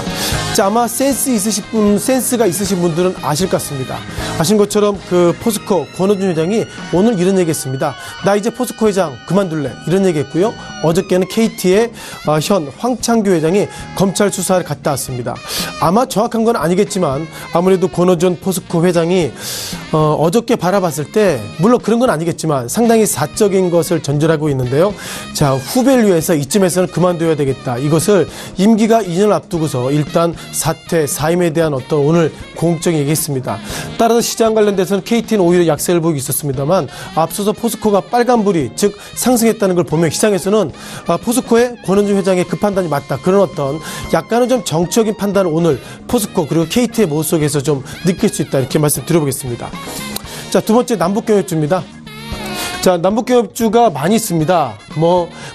자, 아마 센스가 있으신 분들은 아실 것 같습니다. 아신 것처럼 그 포스코 권호준 회장이 오늘 이런 얘기 했습니다. 나 이제 포스코 회장 그만둘래, 이런 얘기 했고요. 어저께는 KT의 현 황창규 회장이 검찰 수사를 갔다 왔습니다. 아마 정확한 건 아니겠지만 아무래도 권호준 포스코 회장이 어저께 바라봤을 때, 물론 그런 건 아니겠지만 상당히 사적인 것을 전제하고 있는데요. 자, 후배를 위해서 이쯤에서는 그만둬야 되겠다. 이것을 임기가 2년을 앞두고서 일단 사퇴, 사임에 대한 어떤 오늘 공적인 얘기했습니다. 따라서 시장 관련돼서는 KT는 오히려 약세를 보이고 있었습니다만, 앞서서 포스코가 빨간불이, 즉 상승했다는 걸 보면 시장에서는 포스코의 권은주 회장의 그 판단이 맞다, 그런 어떤 약간은 좀 정치적인 판단을 오늘 포스코 그리고 KT의 모습 속에서 좀 느낄 수 있다, 이렇게 말씀드려보겠습니다. 자, 두 번째 남북경협주입니다. 자, 남북경협주가 많이 있습니다.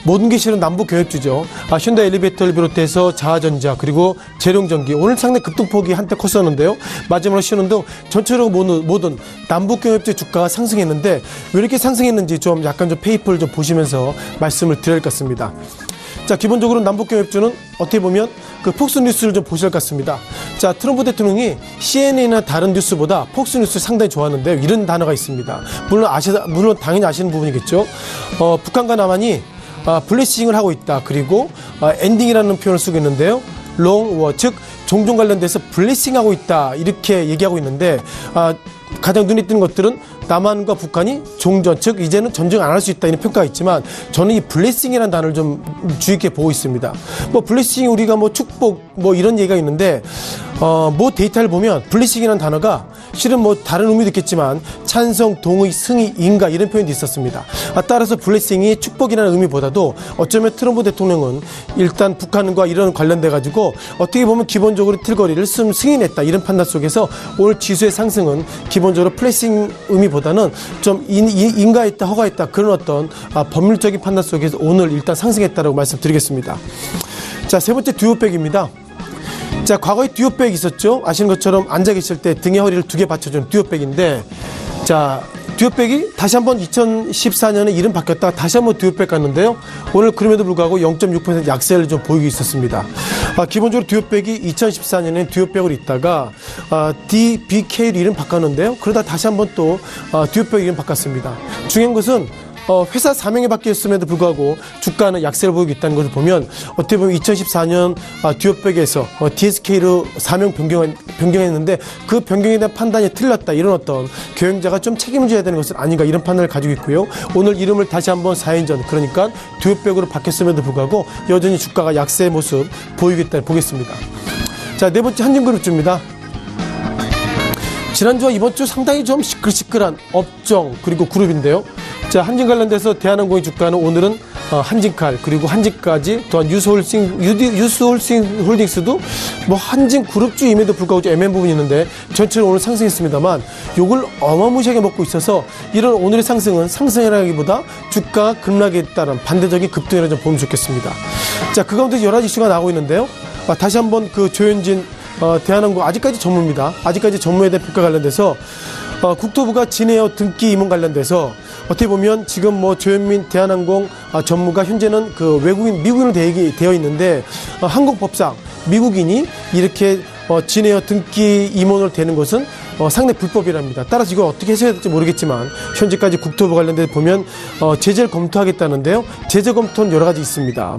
모든 게 실은 남북경협주죠. 현대 엘리베이터를 비롯해서 자하전자 그리고 재룡전기, 오늘 상당히 급등폭이 한때 컸었는데요. 마지막으로 신혼등, 전체적으로 모든 남북경협주 주가가 상승했는데 왜 이렇게 상승했는지 좀 약간 좀 페이퍼를 좀 보시면서 말씀을 드려야 할 것 같습니다. 자, 기본적으로 남북경협주는 어떻게 보면 그 폭스뉴스를 좀 보실 것 같습니다. 자, 트럼프 대통령이 CNN이나 다른 뉴스보다 폭스뉴스를 상당히 좋아하는데 이런 단어가 있습니다. 물론 당연히 아시는 부분이겠죠. 북한과 남한이 블레싱을 하고 있다. 그리고 엔딩이라는 표현을 쓰고 있는데요. 롱워, 즉 종종 관련돼서 블레싱하고 있다, 이렇게 얘기하고 있는데, 가장 눈에 띄는 것들은 남한과 북한이 종전, 즉 이제는 전쟁 안 할 수 있다, 이런 평가가 있지만 저는 이 블레싱이라는 단어를 좀 주의 깊게 보고 있습니다. 블레싱이 우리가 축복 이런 얘기가 있는데, 데이터를 보면 블레싱이라는 단어가 실은 다른 의미도 있겠지만 찬성, 동의, 승의, 인가, 이런 표현도 있었습니다. 따라서 블레싱이 축복이라는 의미보다도 어쩌면 트럼프 대통령은 일단 북한과 이런 관련돼 가지고 어떻게 보면 기본적으로 틀거리를 승인했다, 이런 판단 속에서 오늘 지수의 상승은 기본적으로 블레싱 의미보다는 좀 인가했다, 허가했다, 그런 어떤 법률적인 판단 속에서 오늘 일단 상승했다라고 말씀드리겠습니다. 자, 세 번째 듀오백입니다. 자, 과거에 듀오백이 있었죠. 아시는 것처럼 앉아 계실 때 등에 허리를 2개 받쳐주는 듀오백인데, 자, 듀오백이 다시 한번 2014년에 이름 바뀌었다가 다시 한번 듀오백 갔는데요. 오늘 그럼에도 불구하고 0.6% 약세를 좀 보이고 있었습니다. 기본적으로 듀오백이 2014년에 듀오백으로 있다가 DBK로 이름 바꿨는데요. 그러다 다시 한번 또 듀오백 이름 바꿨습니다. 중요한 것은 회사 사명이 바뀌었음에도 불구하고 주가는 약세를 보이고 있다는 것을 보면 어떻게 보면 2014년 듀오백에서 DSK로 사명 변경했는데 그 변경에 대한 판단이 틀렸다, 이런 어떤 경영자가 좀 책임을 져야 되는 것은 아닌가, 이런 판단을 가지고 있고요. 오늘 이름을 다시 한번 4년 전, 그러니까 듀오백으로 바뀌었음에도 불구하고 여전히 주가가 약세의 모습 보이고 있다고 보겠습니다. 자, 네 번째 한진그룹주입니다. 지난주와 이번 주 상당히 좀 시끌시끌한 업종 그리고 그룹인데요. 자, 한진 관련돼서 대한항공의 주가는 오늘은 한진칼 그리고 한진까지, 또한 유스홀딩스도 한진그룹주임에도 불구하고 좀 애매한 부분이 있는데 전체로 오늘 상승했습니다만 요걸 어마무시하게 먹고 있어서 이런 오늘의 상승은 상승이라기보다 주가가 급락에 따른 반대적인 급등이라 좀 보면 좋겠습니다. 자, 그 가운데 여러 가지 이슈가 나오고 있는데요. 다시 한번 그 조현진 대한항공, 아직까지 전무입니다. 아직까지 전무에 대한 평가 관련돼서 국토부가 진에어 등기 임원 관련돼서 어떻게 보면 지금 조현민 대한항공 전무가 현재는 그 미국인으로 되어 있는데 한국 법상 미국인이 이렇게 진에어 등기 임원으로 되는 것은 상당히 불법이랍니다. 따라서 이걸 어떻게 해석해야 될지 모르겠지만 현재까지 국토부 관련돼서 보면 제재를 검토하겠다는데요. 제재 검토는 여러 가지 있습니다.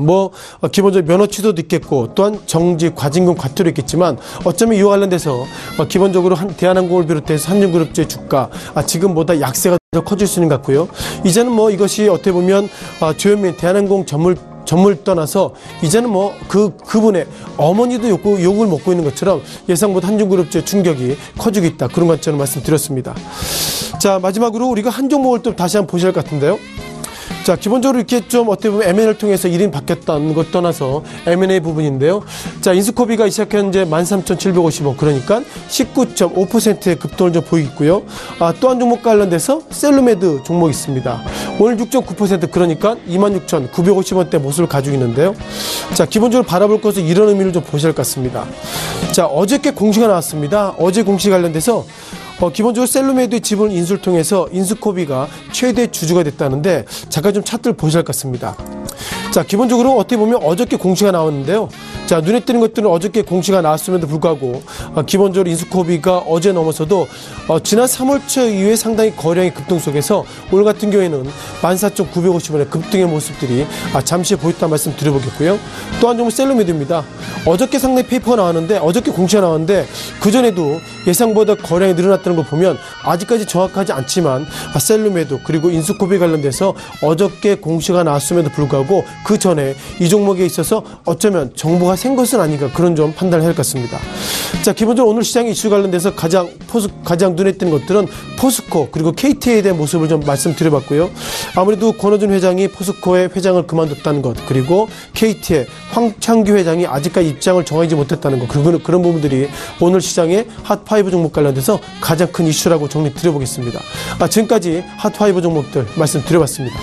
기본적으로 면허 취소도 있겠고 또한 정지, 과징금, 과태료 있겠지만 어쩌면 이와 관련돼서 기본적으로 대한항공을 비롯해서 한중그룹주의 주가 지금보다 약세가 더 커질 수 있는 것 같고요. 이제는 이것이 어떻게 보면 조현민 대한항공 전물 떠나서 이제는 그분의 어머니도 욕을 먹고 있는 것처럼 예상보다 한중그룹주의 충격이 커지고 있다. 그런 관점을 말씀드렸습니다. 자, 마지막으로 우리가 한 종목을 또 다시 한번 보셔야 할 것 같은데요. 자, 기본적으로 이렇게 좀 어떻게 보면 M&A를 통해서 1인 바뀌었다는 것 떠나서 M&A 부분인데요. 자, 인스코비가 이 시각 현재 13,750원, 그러니까 19.5%의 급등을 좀 보이고요. 또 한 종목 관련돼서 셀루메드 종목이 있습니다. 오늘 6.9%, 그러니까 26,950원대 모습을 가지고 있는데요. 자, 기본적으로 바라볼 것은 이런 의미를 좀 보셔야 할 것 같습니다. 자, 어저께 공시가 나왔습니다. 어제 공시 관련돼서 기본적으로 셀루메드의 지분 인수를 통해서 인스코비가 최대 주주가 됐다는데 잠깐 좀 차트를 보셔야 할 것 같습니다. 자, 기본적으로 어떻게 보면 어저께 공시가 나왔는데요. 자, 눈에 띄는 것들은 어저께 공시가 나왔음에도 불구하고 기본적으로 인스코비가 어제 넘어서도 지난 3월 초 이후에 상당히 거래량의 급등 속에서 오늘 같은 경우에는 14,950원의 급등의 모습들이 잠시 보였다는 말씀 드려보겠고요. 또 한 종목 셀루메드입니다. 어저께 상당히 페이퍼가 나왔는데 어저께 공시가 나왔는데 그전에도 예상보다 거래량이 늘어났다는 걸 보면 아직까지 정확하지 않지만 셀루메드 그리고 인스코비 관련돼서 어저께 공시가 나왔음에도 불구하고 그 전에 이 종목에 있어서 어쩌면 정보가 생 것은 아닌가 그런 점 판단을 해야 할 것 같습니다. 자, 기본적으로 오늘 시장 이슈 관련돼서 가장 눈에 띄는 것들은 포스코 그리고 KT에 대한 모습을 좀 말씀드려봤고요. 아무래도 권호준 회장이 포스코의 회장을 그만뒀다는 것, 그리고 KT의 황창규 회장이 아직까지 입장을 정하지 못했다는 것, 그리고 그런 부분들이 오늘 시장의 핫5 종목 관련돼서 가장 큰 이슈라고 정리드려보겠습니다. 지금까지 핫5 종목들 말씀드려봤습니다.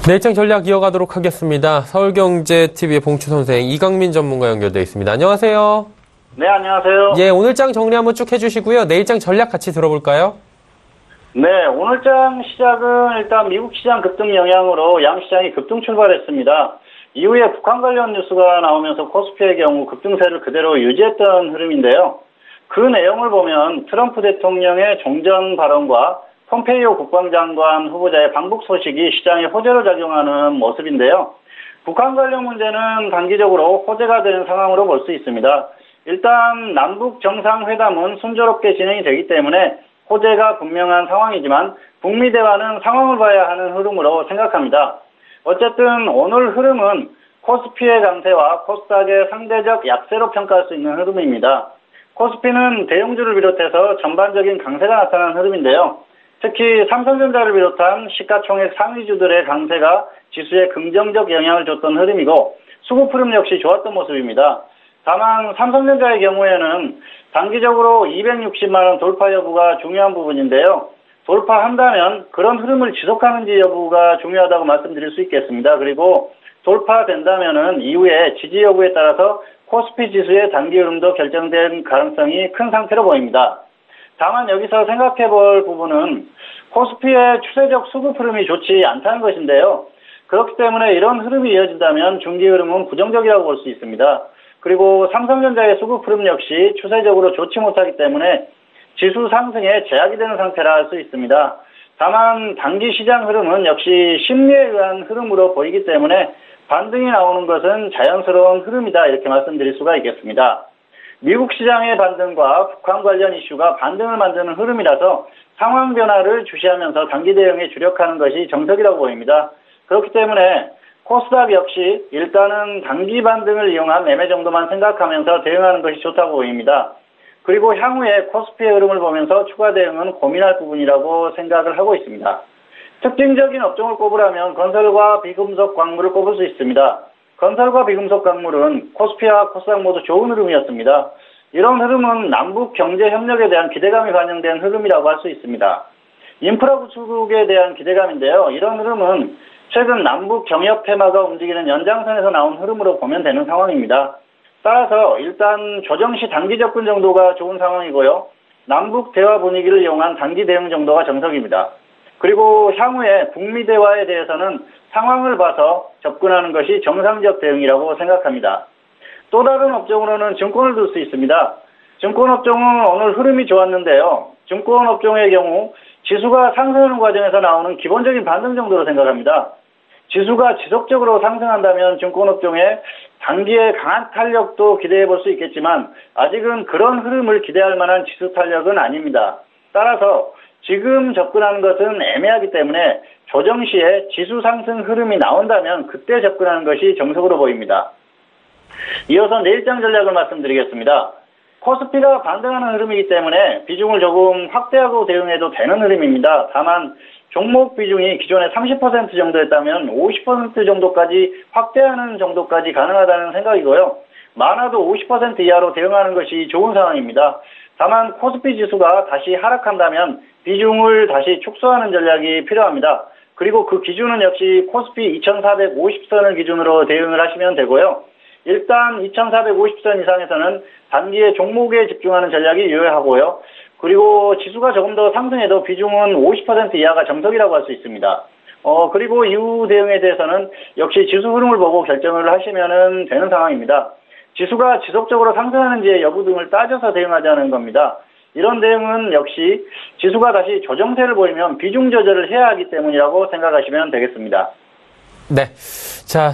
내일장 전략 이어가도록 하겠습니다. 서울경제TV의 봉추 선생, 이강민 전문가 연결되어 있습니다. 안녕하세요. 네, 안녕하세요. 예, 오늘장 정리 한번 쭉 해주시고요. 내일장 전략 같이 들어볼까요? 네, 오늘장 시작은 일단 미국 시장 급등 영향으로 양시장이 급등 출발했습니다. 이후에 북한 관련 뉴스가 나오면서 코스피의 경우 급등세를 그대로 유지했던 흐름인데요. 그 내용을 보면 트럼프 대통령의 종전 발언과 폼페이오 국방장관 후보자의 방북 소식이 시장에 호재로 작용하는 모습인데요. 북한 관련 문제는 단기적으로 호재가 되는 상황으로 볼 수 있습니다. 일단 남북 정상회담은 순조롭게 진행이 되기 때문에 호재가 분명한 상황이지만 북미 대화는 상황을 봐야 하는 흐름으로 생각합니다. 어쨌든 오늘 흐름은 코스피의 강세와 코스닥의 상대적 약세로 평가할 수 있는 흐름입니다. 코스피는 대형주를 비롯해서 전반적인 강세가 나타난 흐름인데요. 특히 삼성전자를 비롯한 시가총액 상위주들의 강세가 지수에 긍정적 영향을 줬던 흐름이고 수급 흐름 역시 좋았던 모습입니다. 다만 삼성전자의 경우에는 단기적으로 260만 원 돌파 여부가 중요한 부분인데요. 돌파한다면 그런 흐름을 지속하는지 여부가 중요하다고 말씀드릴 수 있겠습니다. 그리고 돌파된다면은 이후에 지지 여부에 따라서 코스피 지수의 단기 흐름도 결정될 가능성이 큰 상태로 보입니다. 다만 여기서 생각해 볼 부분은 코스피의 추세적 수급 흐름이 좋지 않다는 것인데요. 그렇기 때문에 이런 흐름이 이어진다면 중기 흐름은 부정적이라고 볼 수 있습니다. 그리고 삼성전자의 수급 흐름 역시 추세적으로 좋지 못하기 때문에 지수 상승에 제약이 되는 상태라 할 수 있습니다. 다만 단기 시장 흐름은 역시 심리에 의한 흐름으로 보이기 때문에 반등이 나오는 것은 자연스러운 흐름이다 이렇게 말씀드릴 수가 있겠습니다. 미국 시장의 반등과 북한 관련 이슈가 반등을 만드는 흐름이라서 상황 변화를 주시하면서 단기 대응에 주력하는 것이 정석이라고 보입니다. 그렇기 때문에 코스닥 역시 일단은 단기 반등을 이용한 매매 정도만 생각하면서 대응하는 것이 좋다고 보입니다. 그리고 향후에 코스피의 흐름을 보면서 추가 대응은 고민할 부분이라고 생각을 하고 있습니다. 특징적인 업종을 꼽으라면 건설과 비금속 광물을 꼽을 수 있습니다. 건설과 비금속 광물은 코스피와 코스닥 모두 좋은 흐름이었습니다. 이런 흐름은 남북 경제 협력에 대한 기대감이 반영된 흐름이라고 할 수 있습니다. 인프라 구축에 대한 기대감인데요. 이런 흐름은 최근 남북 경협 테마가 움직이는 연장선에서 나온 흐름으로 보면 되는 상황입니다. 따라서 일단 조정시 단기 접근 정도가 좋은 상황이고요. 남북 대화 분위기를 이용한 단기 대응 정도가 정석입니다. 그리고 향후에 북미 대화에 대해서는 상황을 봐서 접근하는 것이 정상적 대응이라고 생각합니다. 또 다른 업종으로는 증권을 들 수 있습니다. 증권 업종은 오늘 흐름이 좋았는데요. 증권 업종의 경우 지수가 상승하는 과정에서 나오는 기본적인 반등 정도로 생각합니다. 지수가 지속적으로 상승한다면 증권 업종의 단기에 강한 탄력도 기대해 볼 수 있겠지만 아직은 그런 흐름을 기대할 만한 지수 탄력은 아닙니다. 따라서 지금 접근하는 것은 애매하기 때문에 조정 시에 지수 상승 흐름이 나온다면 그때 접근하는 것이 정석으로 보입니다. 이어서 내일장 전략을 말씀드리겠습니다. 코스피가 반등하는 흐름이기 때문에 비중을 조금 확대하고 대응해도 되는 흐름입니다. 다만 종목 비중이 기존에 30% 정도였다면 50% 정도까지 확대하는 정도까지 가능하다는 생각이고요. 많아도 50% 이하로 대응하는 것이 좋은 상황입니다. 다만 코스피 지수가 다시 하락한다면 비중을 다시 축소하는 전략이 필요합니다. 그리고 그 기준은 역시 코스피 2450선을 기준으로 대응을 하시면 되고요. 일단 2450선 이상에서는 단기에 종목에 집중하는 전략이 유효하고요. 그리고 지수가 조금 더 상승해도 비중은 50% 이하가 정석이라고 할 수 있습니다. 그리고 이후 대응에 대해서는 역시 지수 흐름을 보고 결정을 하시면 되는 상황입니다. 지수가 지속적으로 상승하는지의 여부 등을 따져서 대응하자는 겁니다. 이런 대응은 역시 지수가 다시 조정세를 보이면 비중 조절을 해야 하기 때문이라고 생각하시면 되겠습니다. 네. 자,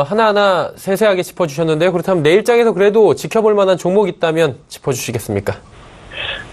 하나하나 세세하게 짚어주셨는데요. 그렇다면 내일장에서 그래도 지켜볼 만한 종목 있다면 짚어주시겠습니까?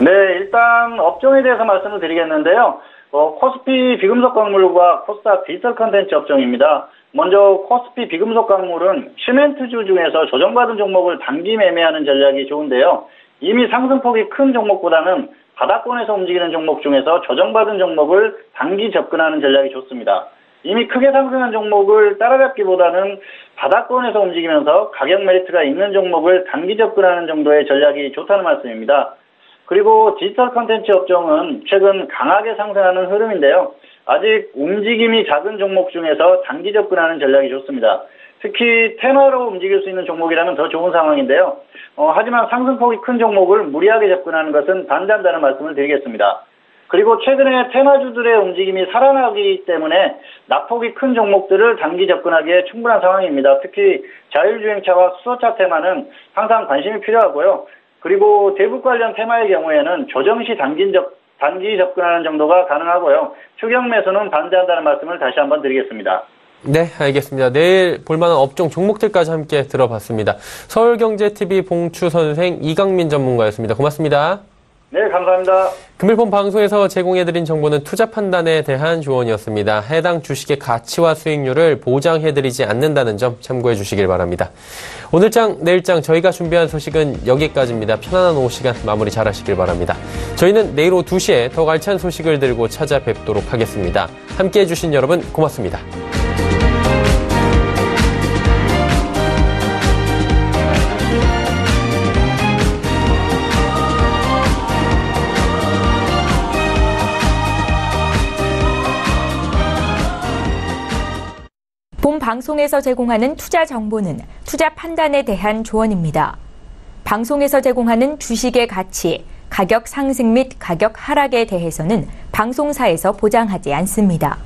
네, 일단 업종에 대해서 말씀을 드리겠는데요. 코스피 비금속 광물과 코스닥 디지털 컨텐츠 업종입니다. 먼저 코스피 비금속 광물은 시멘트주 중에서 조정받은 종목을 단기 매매하는 전략이 좋은데요. 이미 상승폭이 큰 종목보다는 바닥권에서 움직이는 종목 중에서 조정받은 종목을 단기 접근하는 전략이 좋습니다. 이미 크게 상승한 종목을 따라잡기보다는 바닥권에서 움직이면서 가격 메리트가 있는 종목을 단기 접근하는 정도의 전략이 좋다는 말씀입니다. 그리고 디지털 컨텐츠 업종은 최근 강하게 상승하는 흐름인데요. 아직 움직임이 작은 종목 중에서 단기 접근하는 전략이 좋습니다. 특히 테마로 움직일 수 있는 종목이라면 더 좋은 상황인데요. 하지만 상승폭이 큰 종목을 무리하게 접근하는 것은 반대한다는 말씀을 드리겠습니다. 그리고 최근에 테마주들의 움직임이 살아나기 때문에 낙폭이 큰 종목들을 단기 접근하기에 충분한 상황입니다. 특히 자율주행차와 수소차 테마는 항상 관심이 필요하고요. 그리고 대북 관련 테마의 경우에는 조정시 단기 접근하는 정도가 가능하고요. 추격 매수는 반대한다는 말씀을 다시 한번 드리겠습니다. 네, 알겠습니다. 내일 볼만한 업종 종목들까지 함께 들어봤습니다. 서울경제TV 봉추 선생 이강민 전문가였습니다. 고맙습니다. 네, 감사합니다. 금일폰 방송에서 제공해드린 정보는 투자 판단에 대한 조언이었습니다. 해당 주식의 가치와 수익률을 보장해드리지 않는다는 점 참고해 주시길 바랍니다. 오늘장, 내일장 저희가 준비한 소식은 여기까지입니다. 편안한 오후 시간 마무리 잘 하시길 바랍니다. 저희는 내일 오후 2시에 더욱 알찬 소식을 들고 찾아뵙도록 하겠습니다. 함께해 주신 여러분 고맙습니다. 본 방송에서 제공하는 투자 정보는 투자 판단에 대한 조언입니다. 방송에서 제공하는 주식의 가치, 가격 상승 및 가격 하락에 대해서는 방송사에서 보장하지 않습니다.